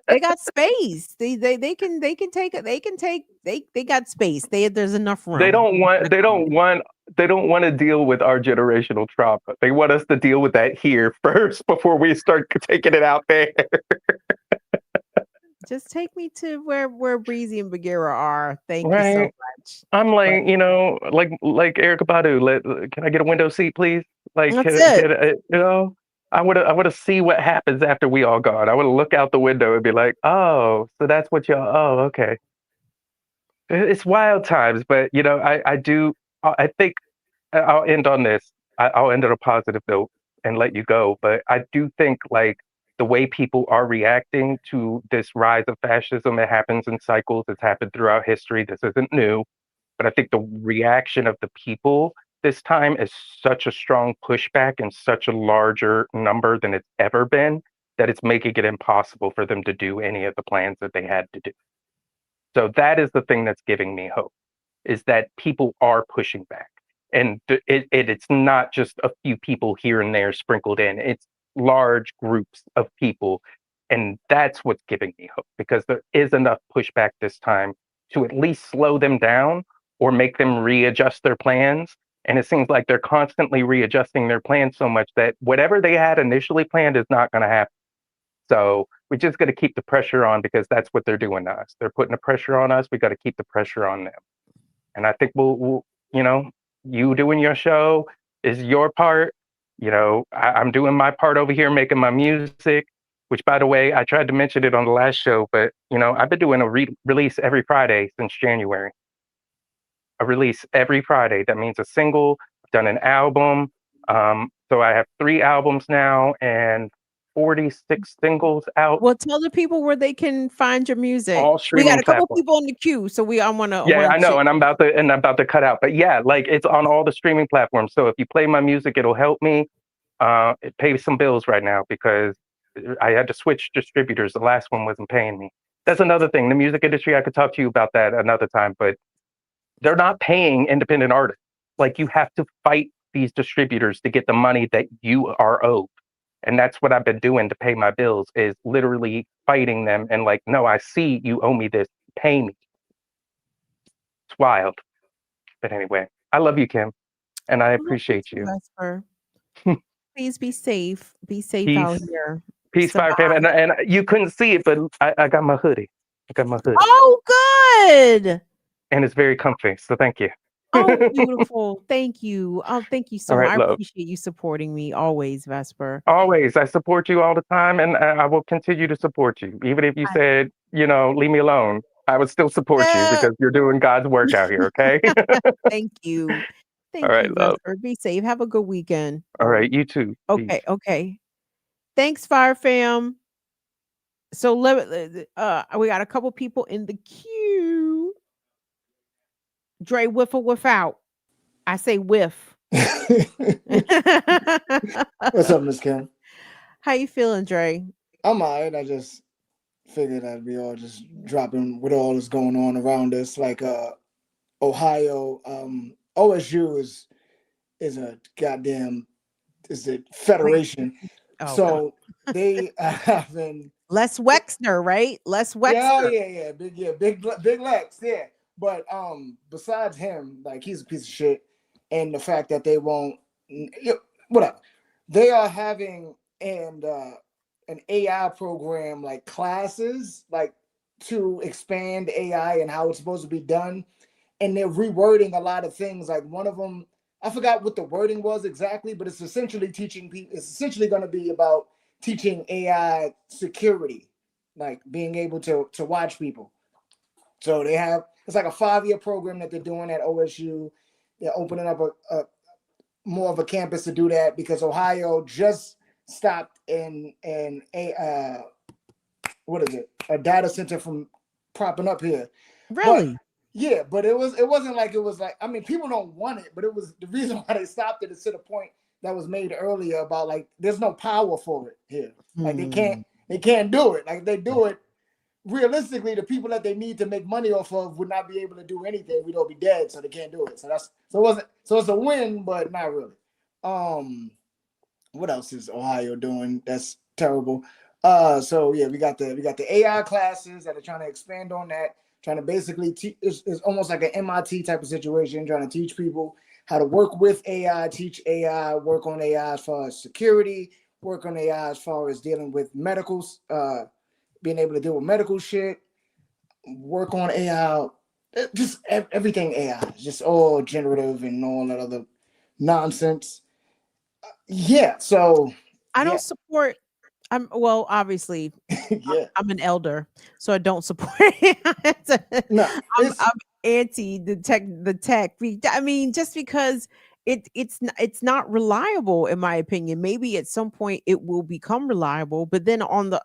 [SPEAKER 1] They got space. They can take it. They got space. There's enough room.
[SPEAKER 4] They don't want to deal with our generational trauma. They want us to deal with that here first before we start taking it out there.
[SPEAKER 1] Just take me to where Breezy and Bagheera are. Thank you so
[SPEAKER 4] Right.
[SPEAKER 1] much.
[SPEAKER 4] I'm
[SPEAKER 1] But
[SPEAKER 4] like, you know, like Erica Badu. Can I get a window seat, please? Like,
[SPEAKER 1] that's it.
[SPEAKER 4] you know, I would have see what happens after we all gone. I would look out the window and be like, oh, so that's what y'all. Oh, okay. It's wild times, but you know, I think I'll end on this. I'll end on a positive note and let you go. But I do think like the way people are reacting to this rise of fascism, it happens in cycles. It's happened throughout history. This isn't new. But I think the reaction of the people this time is such a strong pushback and such a larger number than it's ever been that it's making it impossible for them to do any of the plans that they had to do. So that is the thing that's giving me hope, is that people are pushing back. And it's not just a few people here and there sprinkled in, it's large groups of people. And that's what's giving me hope, because there is enough pushback this time to at least slow them down or make them readjust their plans. And it seems like they're constantly readjusting their plans so much that whatever they had initially planned is not going to happen. So we just got to keep the pressure on, because that's what they're doing to us. They're putting the pressure on us. We got to keep the pressure on them. And I think we'll, you know, you doing your show is your part. I'm doing my part over here, making my music. Which, by the way, I tried to mention it on the last show, but I've been doing a release every Friday since January. A release every Friday. That means a single. I've done an album. So I have 3 albums now and 46 singles out,
[SPEAKER 1] Well, tell the people where they can find your music.
[SPEAKER 4] all
[SPEAKER 1] We got
[SPEAKER 4] streaming
[SPEAKER 1] a couple
[SPEAKER 4] platforms.
[SPEAKER 1] people in the queue, so I wanna
[SPEAKER 4] Yeah, I know,
[SPEAKER 1] check.
[SPEAKER 4] and I'm about to cut out. But yeah, like it's on all the streaming platforms. So if you play my music, it'll help me. It pays some bills right now because I had to switch distributors. The last one wasn't paying me. That's another thing. The music industry, I could talk to you about that another time, but they're not paying independent artists. Like you have to fight these distributors to get the money that you are owed. And that's what I've been doing to pay my bills is literally fighting them and like, no, I see you owe me this. Pay me. It's wild. But anyway, I love you, Kim, and I
[SPEAKER 1] I love you
[SPEAKER 4] appreciate
[SPEAKER 1] too,
[SPEAKER 4] you.
[SPEAKER 1] Vesper. Please be safe. Be safe out
[SPEAKER 4] Peace,
[SPEAKER 1] here.
[SPEAKER 4] peace, fire, fam.
[SPEAKER 1] Survive.
[SPEAKER 4] And you couldn't see it, but I got my hoodie. I got my hoodie,
[SPEAKER 1] Oh, good.
[SPEAKER 4] and it's very comfy. So thank you.
[SPEAKER 1] Oh, beautiful. Thank you. Oh, thank you so
[SPEAKER 4] All
[SPEAKER 1] much.
[SPEAKER 4] right,
[SPEAKER 1] I
[SPEAKER 4] love.
[SPEAKER 1] appreciate you supporting me always, Vesper.
[SPEAKER 4] Always, I support you all the time, and I will continue to support you. Even if you
[SPEAKER 1] I-
[SPEAKER 4] said, leave me alone, I would still support you
[SPEAKER 1] Uh,
[SPEAKER 4] because you're doing God's work out here. Okay.
[SPEAKER 1] thank you.
[SPEAKER 4] All
[SPEAKER 1] Thank
[SPEAKER 4] right,
[SPEAKER 1] you,
[SPEAKER 4] love.
[SPEAKER 1] Vesper. Be safe. Have a good weekend.
[SPEAKER 4] All right, you too. Peace.
[SPEAKER 1] Okay, okay. Thanks, Fire Fam. So we got a couple people in the queue. Dre, whiff or whiff out. I say whiff.
[SPEAKER 5] What's up, Miss Kim?
[SPEAKER 1] How you feeling, Dre?
[SPEAKER 5] I'm alright. I just figured I'd be all just dropping with all that's going on around us. Like Ohio, OSU is a goddamn is a
[SPEAKER 1] Wait.
[SPEAKER 5] federation.
[SPEAKER 1] Oh,
[SPEAKER 5] So they have been
[SPEAKER 1] Les Wexner, right? Les
[SPEAKER 5] yeah,
[SPEAKER 1] Wexner.
[SPEAKER 5] big Lex, yeah. But besides him, like he's a piece of shit, and the fact that they won't, whatever, they are having an AI program like classes like to expand AI and how it's supposed to be done, and they're rewording a lot of things. Like one of them, I forgot what the wording was exactly, but it's essentially teaching people. It's essentially going to be about teaching AI security, like being able to watch people. So they have it's like a 5-year program that they're doing at OSU. They're opening up a more of a campus to do that because Ohio just stopped in a what is it, a data center from propping up here. But
[SPEAKER 1] Really?
[SPEAKER 5] yeah, but it wasn't like it was like, I mean, people don't want it, but it was the reason why they stopped it is to the point that was made earlier about like there's no power for it here. Like
[SPEAKER 1] Hmm.
[SPEAKER 5] they can't do it. Like if they do it realistically, the people that they need to make money off of would not be able to do anything. We'd all be dead, so they can't do it. So it's a win, but not really. Um, what else is Ohio doing? That's terrible. So yeah, we got the AI classes that are trying to expand on that, trying to basically teach. It's almost like an MIT type of situation, trying to teach people how to work with AI, teach AI, work on AI as far as security, work on AI as far as dealing with medicals, being able to deal with medical shit, work on AI, just everything AI, just all generative and all that other nonsense. Yeah, so
[SPEAKER 1] I
[SPEAKER 5] yeah,
[SPEAKER 1] don't support. Well, obviously,
[SPEAKER 5] yeah.
[SPEAKER 1] I'm an elder, so I don't support it.
[SPEAKER 5] No,
[SPEAKER 1] I'm anti the tech. I mean, just because it's not reliable in my opinion. Maybe at some point it will become reliable, but then on the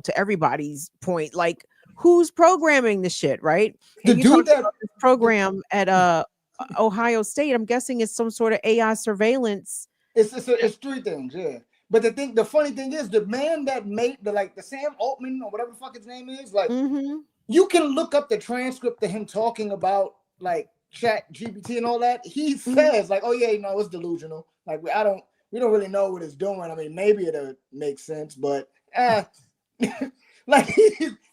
[SPEAKER 1] to everybody's point, like who's programming the shit, right?
[SPEAKER 5] the
[SPEAKER 1] And you
[SPEAKER 5] dude
[SPEAKER 1] talked
[SPEAKER 5] that
[SPEAKER 1] about this program at Ohio State. I'm guessing it's some sort of AI surveillance.
[SPEAKER 5] it's 3 things, yeah. But the funny thing is, the man that made the Sam Altman or whatever the fuck his name is, like
[SPEAKER 1] Hmm.
[SPEAKER 5] you can look up the transcript of him talking about like Chat GPT and all that. He
[SPEAKER 1] Hmm.
[SPEAKER 5] says like, "Oh yeah, it's delusional. Like we don't really know what it's doing. I mean, maybe it'll make sense, but like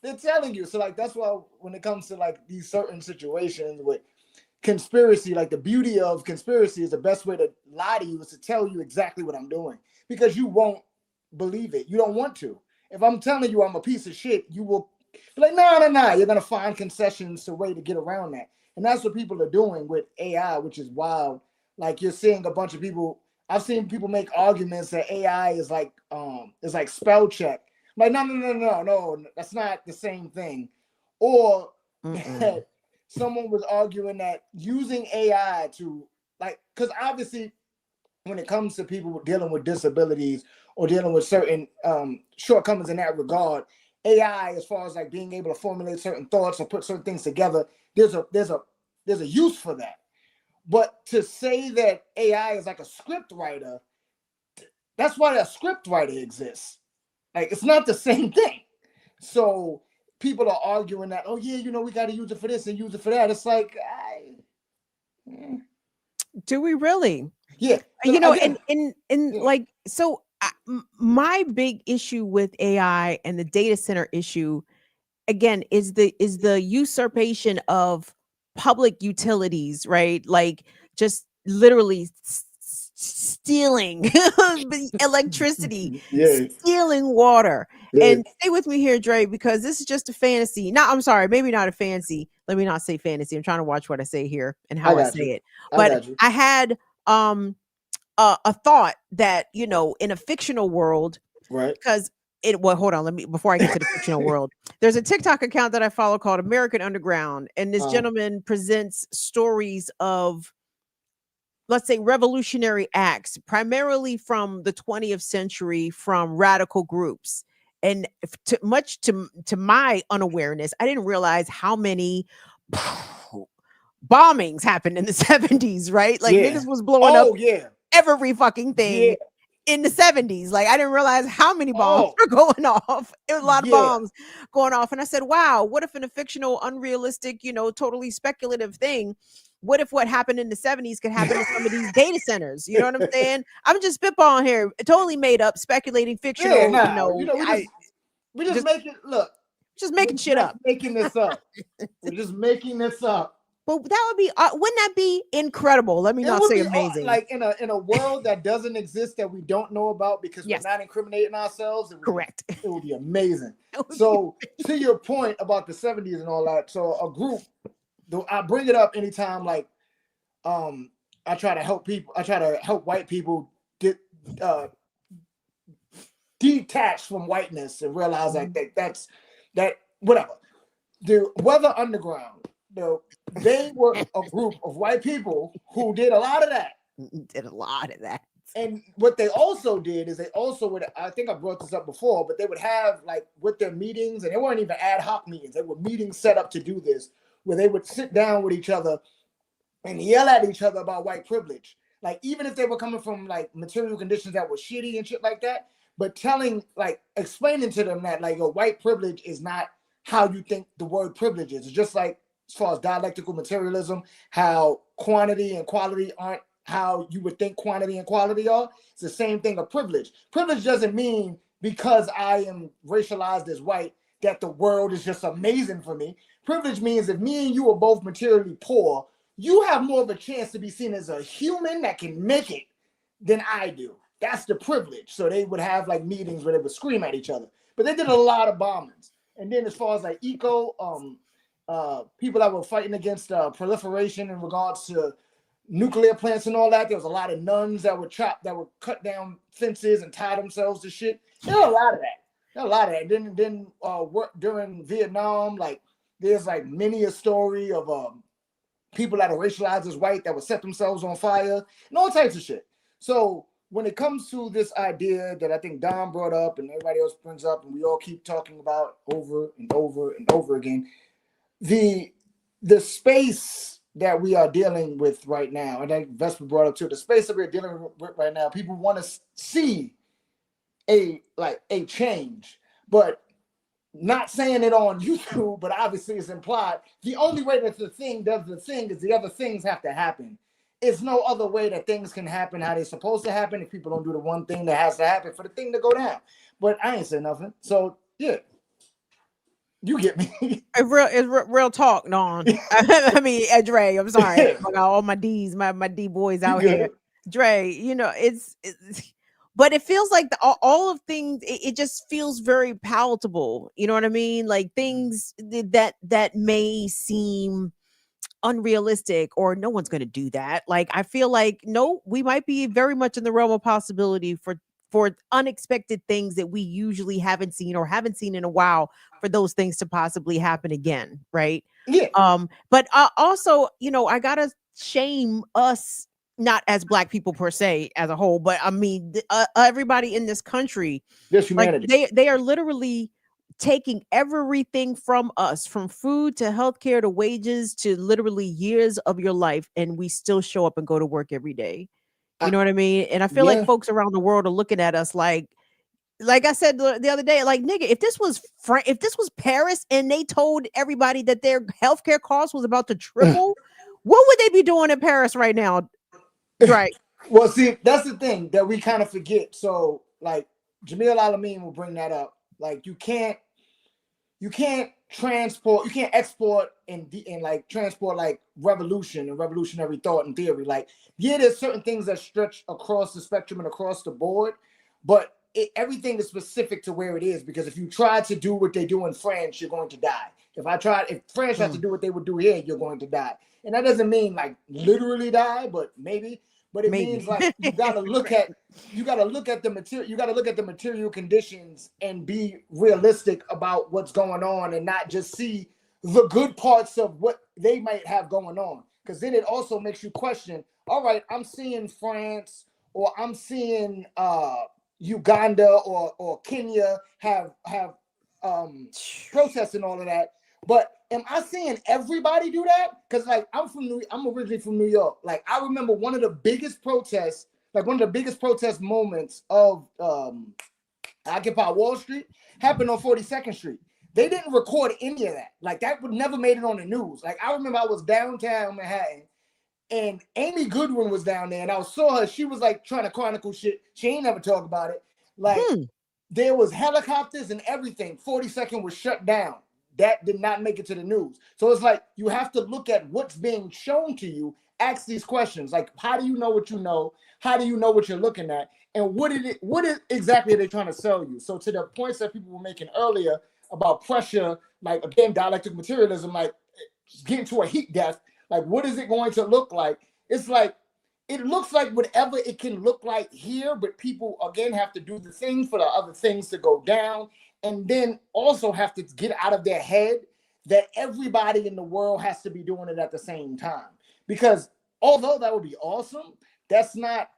[SPEAKER 5] they're telling you. So like that's why when it comes to like these certain situations with conspiracy, like the beauty of conspiracy is the best way to lie to you is to tell you exactly what I'm doing because you won't believe it. You don't want to. If I'm telling you I'm a piece of shit, you will be like, no. You're gonna find concessions to way to get around that. And that's what people are doing with AI, which is wild. Like you're seeing a bunch of people I've seen people make arguments that AI is like spell check. Like, no, that's not the same thing. Or that someone was arguing that using AI to, like, because obviously when it comes to people dealing with disabilities or dealing with certain shortcomings in that regard, AI, as far as like being able to formulate certain thoughts or put certain things together, there's a use for that. But to say that AI is like a script writer, that's why a script writer exists. Like, it's not the same thing. So people are arguing that, oh yeah, we got to use it for this and use it for that. It's like,
[SPEAKER 1] do we really?
[SPEAKER 5] Yeah.
[SPEAKER 1] Again, and like, so my big issue with AI and the data center issue, again, is the usurpation of public utilities, right? Like, just literally stealing electricity, stealing water. And stay with me here, Dre, because this is just a fantasy. I'm sorry, maybe not a fantasy. Let me not say fantasy. I'm trying to watch what I say here and how I say it. But I had a thought that, in a fictional world,
[SPEAKER 5] right?
[SPEAKER 1] Because hold on, before I get to the fictional world, there's a TikTok account that I follow called American Underground, and this gentleman presents stories of, let's say, revolutionary acts, primarily from the 20th century, from radical groups. And much to my unawareness, I didn't realize how many bombings happened in the 70s, right? Like, niggas was blowing up every fucking thing in the 70s. Like, I didn't realize how many bombs were going off. It was a lot of bombs going off. And I said, wow, what if in a fictional, unrealistic, totally speculative thing, what if what happened in the 70s could happen to some of these data centers? You know what I'm saying? I'm just spitballing here, totally made up, speculating, fictional.
[SPEAKER 5] We just making shit
[SPEAKER 1] up.
[SPEAKER 5] Making this up. We're just making this up.
[SPEAKER 1] But that would be, wouldn't that be incredible? Let me not say amazing.
[SPEAKER 5] Like in a world that doesn't exist, that we don't know about because we're not incriminating ourselves.
[SPEAKER 1] Correct.
[SPEAKER 5] It would be amazing. So to your point about the 70s and all that, so a group, I bring it up anytime, like, I try to help people. I try to help white people get detached from whiteness and realize like that's whatever. The Weather Underground, they were a group of white people who did a lot of that. And what they also did is they also would, I think I brought this up before, but they would have, like, with their meetings, and they weren't even ad hoc meetings. They were meetings set up to do this, where they would sit down with each other and yell at each other about white privilege. Like, even if they were coming from like material conditions that were shitty and shit like that, but explaining to them that, like, white privilege is not how you think the word privilege is. It's just like, as far as dialectical materialism, how quantity and quality aren't how you would think quantity and quality are. It's the same thing of privilege. Privilege doesn't mean because I am racialized as white that the world is just amazing for me. Privilege means if me and you are both materially poor, you have more of a chance to be seen as a human that can make it than I do. That's the privilege. So they would have like meetings where they would scream at each other. But they did a lot of bombings. And then as far as like people that were fighting against proliferation in regards to nuclear plants and all that, there was a lot of nuns that would cut down fences and tie themselves to shit. There was a lot of that. Then work during Vietnam, like there's like many a story of people that are racialized as white that would set themselves on fire and all types of shit. So when it comes to this idea that I think Don brought up and everybody else brings up and we all keep talking about over and over and over again, the space that we are dealing with right now, and I think Vesper brought up too, the space that we're dealing with right now, people want to see a change, but not saying it on YouTube, but obviously it's implied. The only way that the thing does the thing is the other things have to happen. It's no other way that things can happen how they're supposed to happen if people don't do the one thing that has to happen for the thing to go down. But I ain't saying nothing. So yeah. You get me?
[SPEAKER 1] It's real talk, Don. I mean, Dre, I'm sorry. I got all my D's, my D boys out here. Dre, it's but it feels like all of things, it just feels very palatable. You know what I mean? Like things that may seem unrealistic or no one's going to do that. Like I feel like no, we might be very much in the realm of possibility for unexpected things that we usually haven't seen or haven't seen in a while for those things to possibly happen again, right?
[SPEAKER 5] Yeah.
[SPEAKER 1] But also, you know, I got to shame us, not as black people per se as a whole, but I mean everybody in this country,
[SPEAKER 5] Just
[SPEAKER 1] like
[SPEAKER 5] humanity.
[SPEAKER 1] they are literally taking everything from us, from food to healthcare to wages to literally years of your life, and we still show up and go to work every day. You
[SPEAKER 5] I,
[SPEAKER 1] know what I mean? And I feel like
[SPEAKER 5] yeah.
[SPEAKER 1] folks around the world are looking at us like I said the other day, like nigga, if this was if this was Paris and they told everybody that their healthcare cost was about to triple, what would they be doing in Paris right now? Right.
[SPEAKER 5] Well, see, that's the thing that we kind of forget. So, like, Jamil Alameen will bring that up. Like, you can't transport, you can't export and like transport like revolution and revolutionary thought and theory. Like, yeah, there's certain things that stretch across the spectrum and across the board, but everything is specific to where it is. Because if you try to do what they do in France, you're going to die. If France has to do what they would do here, you're going to die. And that doesn't mean like literally die, but maybe. But it means like you gotta look at the material. You gotta look at the material conditions and be realistic about what's going on, and not just see the good parts of what they might have going on. Because then it also makes you question. All right, I'm seeing France, or I'm seeing Uganda or Kenya have protests and all of that. But am I seeing everybody do that? Because like I'm originally from New York. Like I remember one of the biggest protests moments of Occupy Wall Street happened on 42nd Street. They didn't record any of that. Like that would never made it on the news. Like I remember I was downtown Manhattan and Amy Goodwin was down there and I saw her. She was like trying to chronicle shit. She ain't never talk about it. Like there was helicopters and everything. 42nd was shut down. That did not make it to the news. So it's like you have to look at what's being shown to you, ask these questions. Like, how do you know what you know? How do you know what you're looking at? And what exactly are they trying to sell you? So to the points that people were making earlier about pressure, like again, dialectic materialism, like getting to a heat death, like what is it going to look like? It's like it looks like whatever it can look like here, but people again have to do the thing for the other things to go down. And then also have to get out of their head that everybody in the world has to be doing it at the same time. Because although that would be awesome, that's not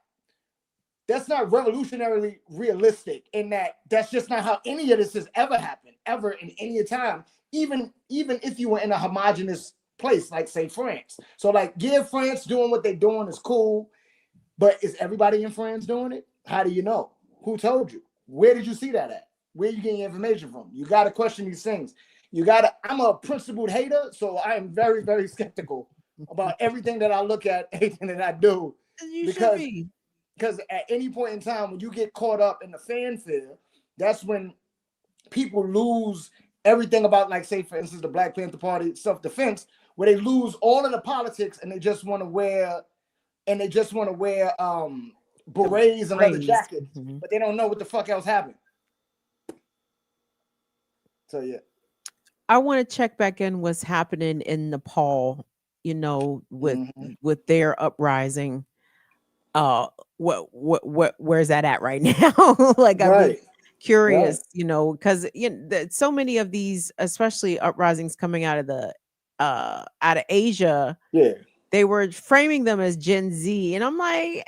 [SPEAKER 5] revolutionarily realistic, in that's just not how any of this has ever happened, ever in any time, even if you were in a homogenous place, like say France. So like, yeah, France doing what they're doing is cool, but is everybody in France doing it? How do you know? Who told you? Where did you see that at? Where are you getting your information from? You got to question these things. I'm a principled hater, so I am very, very skeptical about everything that I look at, everything that I do. Because at any point in time, when you get caught up in the fanfare, that's when people lose everything about, like, say, for instance, the Black Panther Party self-defense, where they lose all of the politics and they just want to wear berets and leather jackets, but they don't know what the fuck else happened. So yeah,
[SPEAKER 1] I want to check back in what's happening in Nepal, you know, with their uprising. Where's that at right now? Like, I'm curious, you know, because so many of these, especially uprisings coming out of Asia, they were framing them as Gen Z, and I'm like,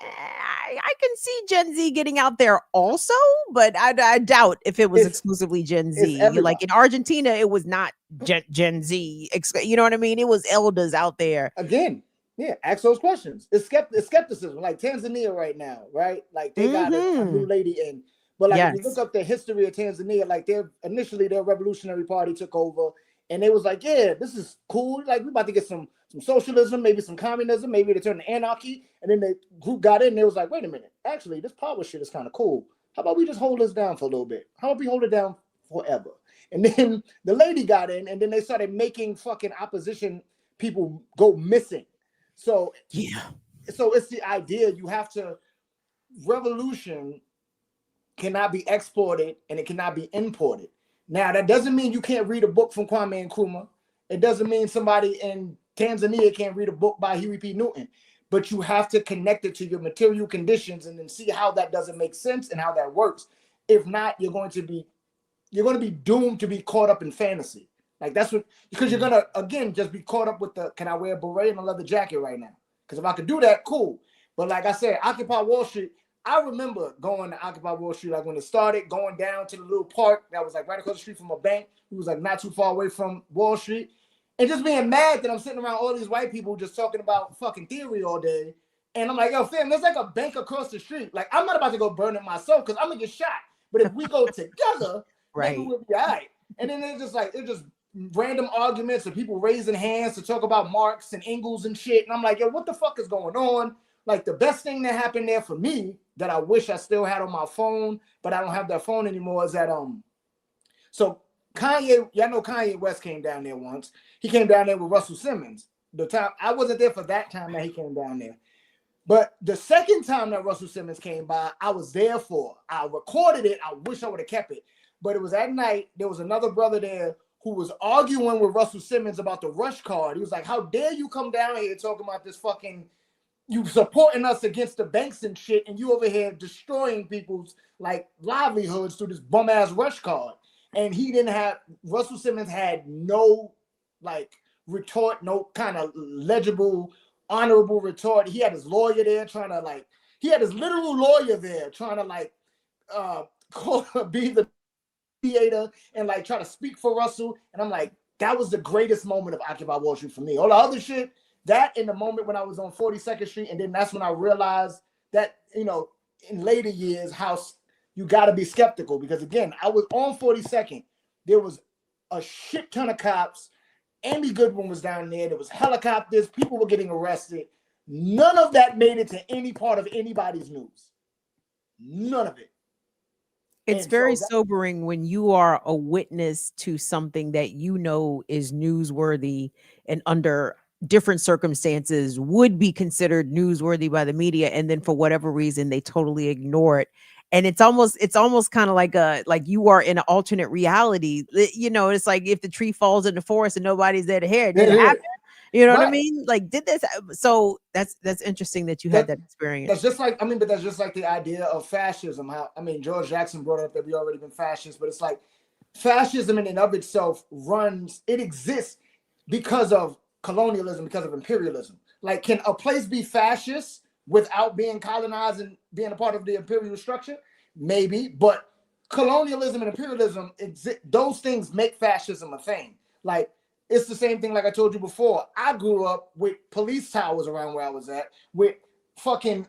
[SPEAKER 1] I can see Gen Z getting out there also, but I doubt if it was exclusively Gen Z. Like in Argentina, it was not Gen Z. You know what I mean? It was elders out there.
[SPEAKER 5] Again, yeah, ask those questions. It's skepticism. Like Tanzania right now, right? Like they got a new lady in. But like if you look up the history of Tanzania, like initially their revolutionary party took over and they was like, yeah, this is cool. Like we about to get some socialism, maybe some communism, maybe they turn to anarchy. And then the group got in and they was like, wait a minute, actually this power shit is kind of cool. How about we just hold this down for a little bit? How about we hold it down forever? And then the lady got in and then they started making fucking opposition people go missing. So so it's the idea you have to, revolution cannot be exported and it cannot be imported. Now that doesn't mean you can't read a book from Kwame Nkrumah. It doesn't mean somebody in Tanzania can't read a book by Huey P. Newton. But you have to connect it to your material conditions and then see how that doesn't make sense and how that works. If not, you're going to be doomed to be caught up in fantasy. Like that's what, because you're gonna again just be caught up with the can I wear a beret and a leather jacket right now? Because if I could do that, cool. But like I said, Occupy Wall Street. I remember going to Occupy Wall Street like when it started, going down to the little park that was like right across the street from a bank. It was like not too far away from Wall Street. And just being mad that I'm sitting around all these white people just talking about fucking theory all day. And I'm like, yo, fam, there's like a bank across the street. Like, I'm not about to go burn it myself because I'm going to get shot. But if we go together,
[SPEAKER 1] Right.
[SPEAKER 5] maybe we'll be all right. And then it's just random arguments of people raising hands to talk about Marx and Engels and shit. And I'm like, yo, what the fuck is going on? Like, the best thing that happened there for me that I wish I still had on my phone, but I don't have that phone anymore, is that, so Kanye, y'all know Kanye West came down there once. He came down there with Russell Simmons. The time I wasn't there for that time that he came down there. But the second time that Russell Simmons came by, I was there for. I recorded it. I wish I would have kept it. But it was at night. There was another brother there who was arguing with Russell Simmons about the rush card. He was like, how dare you come down here talking about this fucking, you supporting us against the banks and shit, and you over here destroying people's like livelihoods through this bum ass rush card. And he didn't have, Russell Simmons had no like retort, no kind of legible, honorable retort. He had his lawyer there trying to like, he had his literal lawyer there trying to like be the mediator and like try to speak for Russell. And I'm like, that was the greatest moment of Occupy Wall Street for me. All the other shit, that in the moment when I was on 42nd Street, and then that's when I realized that, you know, in later years, how you got to be skeptical, because again, I was on 42nd. There was a shit ton of cops. Amy Goodwin was down there. There was helicopters. People were getting arrested. None of that made it to any part of anybody's news. None of it.
[SPEAKER 1] It's
[SPEAKER 5] And
[SPEAKER 1] very
[SPEAKER 5] so
[SPEAKER 1] sobering when you are a witness to something that you know is newsworthy and under different circumstances would be considered newsworthy by the media, and then for whatever reason they totally ignore it. And it's almost kind of like you are in an alternate reality. You know, it's like if the tree falls in the forest and nobody's there to hear it, did it happen? You know what I mean? Like, did this? So that's interesting that you had that experience.
[SPEAKER 5] That's just like, I mean, but that's just like the idea of fascism. How, I mean, George Jackson brought up that we already been fascists, but it's like fascism in and of itself it exists because of colonialism, because of imperialism. Like, can a place be fascist without being colonized and being a part of the imperial structure? Maybe, but colonialism and imperialism, those things make fascism a thing. Like, it's the same thing like I told you before. I grew up with police towers around where I was at, with fucking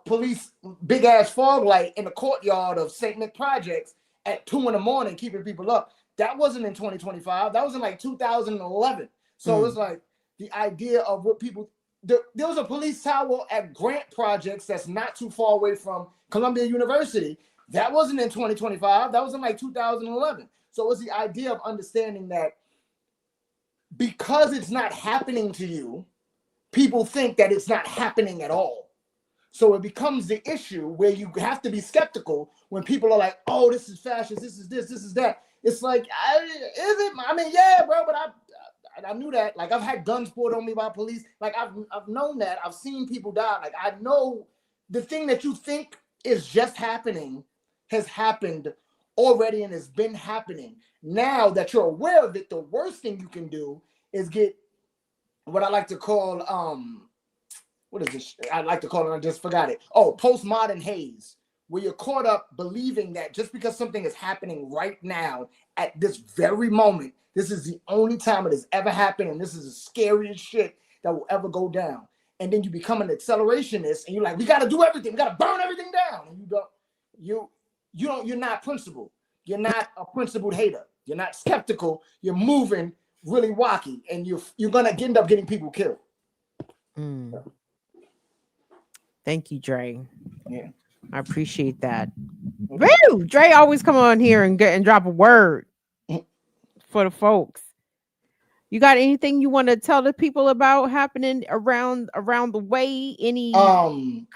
[SPEAKER 5] police big ass fog light in the courtyard of St. Nick Projects at 2 a.m, keeping people up. That wasn't in 2025. That was in like 2011. So it's like the idea of what people, there was a police tower at Grant Projects that's not too far away from Columbia University. That wasn't in 2025. That was in like 2011. So it's the idea of understanding that because it's not happening to you, people think that it's not happening at all. So it becomes the issue where you have to be skeptical when people are like, oh, this is fascist, this is that. It's like, is it? I mean, yeah, bro, but I knew that. Like, I've had guns pulled on me by police. Like, I've known that. I've seen people die. Like, I know the thing that you think is just happening has happened already and has been happening. Now that you're aware of it, the worst thing you can do is get what I like to call, what is this? I like to call it, I just forgot it. Oh, postmodern haze, where you're caught up believing that just because something is happening right now at this very moment, this is the only time it has ever happened, and this is the scariest shit that will ever go down. And then you become an accelerationist, and you're like, we got to do everything, we got to burn everything down. And you're not principled. You're not a principled hater. You're not skeptical. You're moving really wacky, and you're gonna end up getting people killed.
[SPEAKER 1] Thank you, Dre.
[SPEAKER 5] Yeah,
[SPEAKER 1] I appreciate that. Woo! Dre always come on here and drop a word for the folks. You got anything you want to tell the people about happening around the way? Any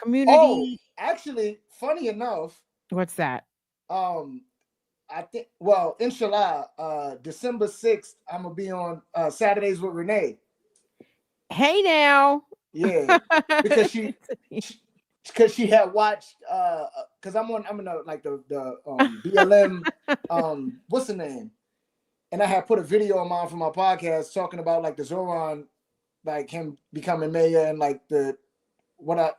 [SPEAKER 1] community?
[SPEAKER 5] Oh, actually, funny enough,
[SPEAKER 1] What's that?
[SPEAKER 5] I think, well, inshallah, December 6th, I'm gonna be on Saturdays with Renee.
[SPEAKER 1] Hey now.
[SPEAKER 5] Yeah, because she had watched because I'm in like the BLM what's the name, and I had put a video of mine for my podcast talking about like the Zoran, like him becoming mayor and like the what I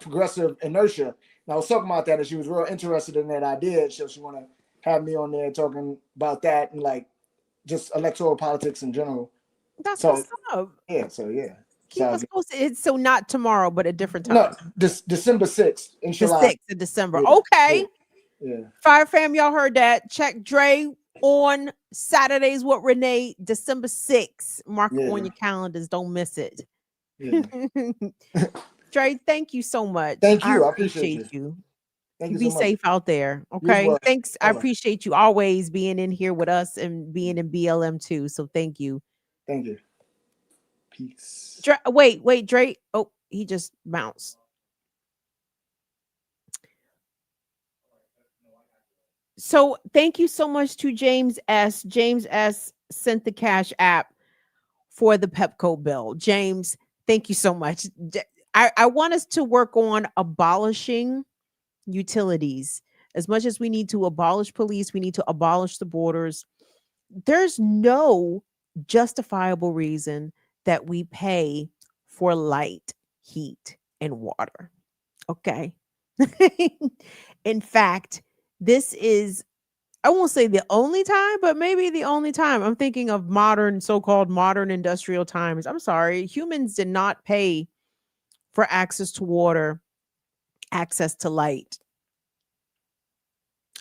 [SPEAKER 5] progressive inertia. And I was talking about that, and she was real interested in that idea, so she want to have me on there talking about that and like just electoral politics in general.
[SPEAKER 1] That's
[SPEAKER 5] So
[SPEAKER 1] what's up.
[SPEAKER 5] yeah, so yeah.
[SPEAKER 1] Keep
[SPEAKER 5] So
[SPEAKER 1] us posted. It's so not tomorrow, but a different
[SPEAKER 5] no,
[SPEAKER 1] time.
[SPEAKER 5] this December 6th,
[SPEAKER 1] The
[SPEAKER 5] inshallah.
[SPEAKER 1] 6th of December.
[SPEAKER 5] Yeah,
[SPEAKER 1] Okay.
[SPEAKER 5] yeah.
[SPEAKER 1] Fire fam, y'all heard that. Check Dre on Saturdays with Renee, December 6th. Mark it
[SPEAKER 5] Yeah.
[SPEAKER 1] on your calendars. Don't miss it.
[SPEAKER 5] Yeah.
[SPEAKER 1] Dre, thank you so much.
[SPEAKER 5] Thank
[SPEAKER 1] I
[SPEAKER 5] you. I appreciate
[SPEAKER 1] appreciate you.
[SPEAKER 5] Thank
[SPEAKER 1] You
[SPEAKER 5] you
[SPEAKER 1] be
[SPEAKER 5] so much.
[SPEAKER 1] safe out there.
[SPEAKER 5] You as
[SPEAKER 1] Okay.
[SPEAKER 5] well.
[SPEAKER 1] Thanks. I
[SPEAKER 5] Bye-bye.
[SPEAKER 1] appreciate you always being in here with us and being in BLM too. So thank you.
[SPEAKER 5] Thank you. Peace.
[SPEAKER 1] Wait, Dre. Oh, he just bounced. So thank you so much to James S. James S. sent the Cash App for the Pepco bill. James, thank you so much. I want us to work on abolishing utilities. As much as we need to abolish police, we need to abolish the borders. There's no justifiable reason that we pay for light, heat, and water. Okay. In fact, this is, I won't say the only time, but maybe the only time. I'm thinking of modern, so called modern industrial times. I'm sorry. Humans did not pay for access to water, access to light.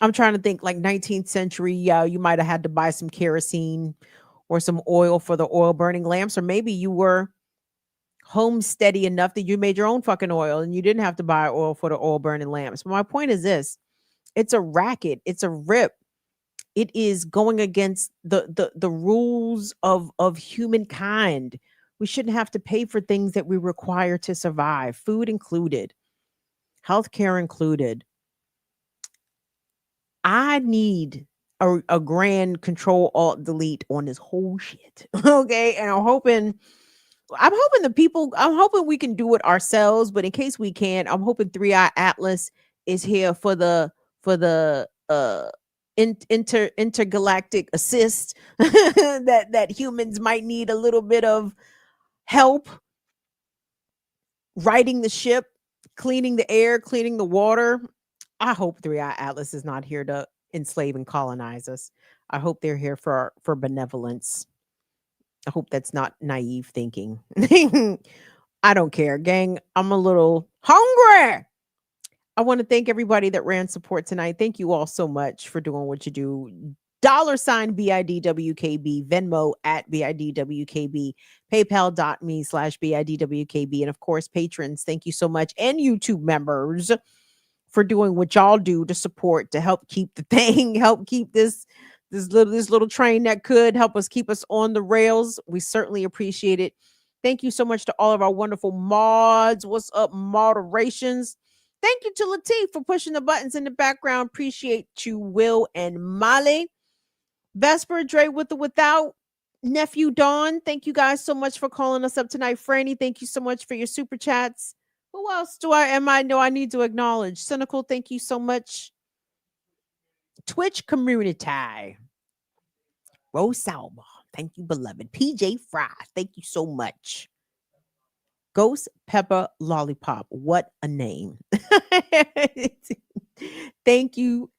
[SPEAKER 1] I'm trying to think like 19th century. Yeah, you might have had to buy some kerosene or some oil for the oil burning lamps, or maybe you were homesteady enough that you made your own fucking oil and you didn't have to buy oil for the oil burning lamps. But my point is this: it's a racket, it's a rip. It is going against the rules of humankind. We shouldn't have to pay for things that we require to survive, food included, healthcare included. I need a grand control alt delete on this whole shit. Okay. And I'm hoping we can do it ourselves, but in case we can't, I'm hoping 3i Atlas is here for the intergalactic assist that humans might need a little bit of help righting the ship, cleaning the air, cleaning the water. I hope 3i Atlas is not here to enslave and colonize us. I hope they're here for benevolence. I hope that's not naive thinking. I don't care, gang. I'm a little hungry. I want to thank everybody that ran support tonight. Thank you all so much for doing what you do. $ BIDWKB, Venmo at BIDWKB, PayPal.me/BIDWKB. And of course, patrons, thank you so much. And YouTube members for doing what y'all do to support, to help keep the thing, help keep this little train that could help us keep us on the rails. We certainly appreciate it. Thank you so much to all of our wonderful mods. What's up, moderations? Thank you to Latif for pushing the buttons in the background. Appreciate you, Will and Molly. Vesper, Dre with the without. Nephew Dawn, thank you guys so much for calling us up tonight. Franny, thank you so much for your super chats. Who else do I know I need to acknowledge? Cynical, thank you so much. Twitch community. Rose Salma, thank you, beloved. PJ Fry, thank you so much. Ghost Pepper Lollipop, what a name. Thank you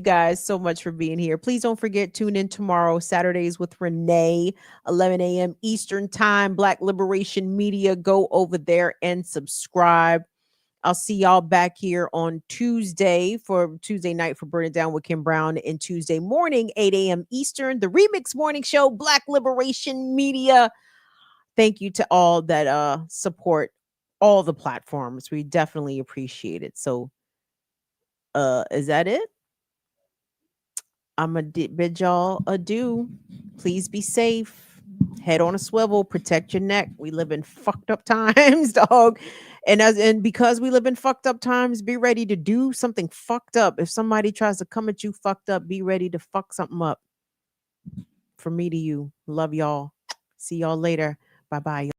[SPEAKER 1] guys so much for being here. Please don't forget, tune in tomorrow, Saturdays with Renee, 11 a.m. Eastern time, Black Liberation Media. Go over there and subscribe. I'll see y'all back here on Tuesday for Tuesday night for Burn It Down with Kim Brown, and Tuesday morning, 8 a.m. Eastern, the Remix Morning Show, Black Liberation Media. Thank you to all that support all the platforms. We definitely appreciate it. So is that it? I'm gonna bid y'all adieu. Please be safe. Head on a swivel. Protect your neck. We live in fucked up times, dog. And because we live in fucked up times, be ready to do something fucked up. If somebody tries to come at you fucked up, be ready to fuck something up. From me to you. Love y'all. See y'all later. Bye bye.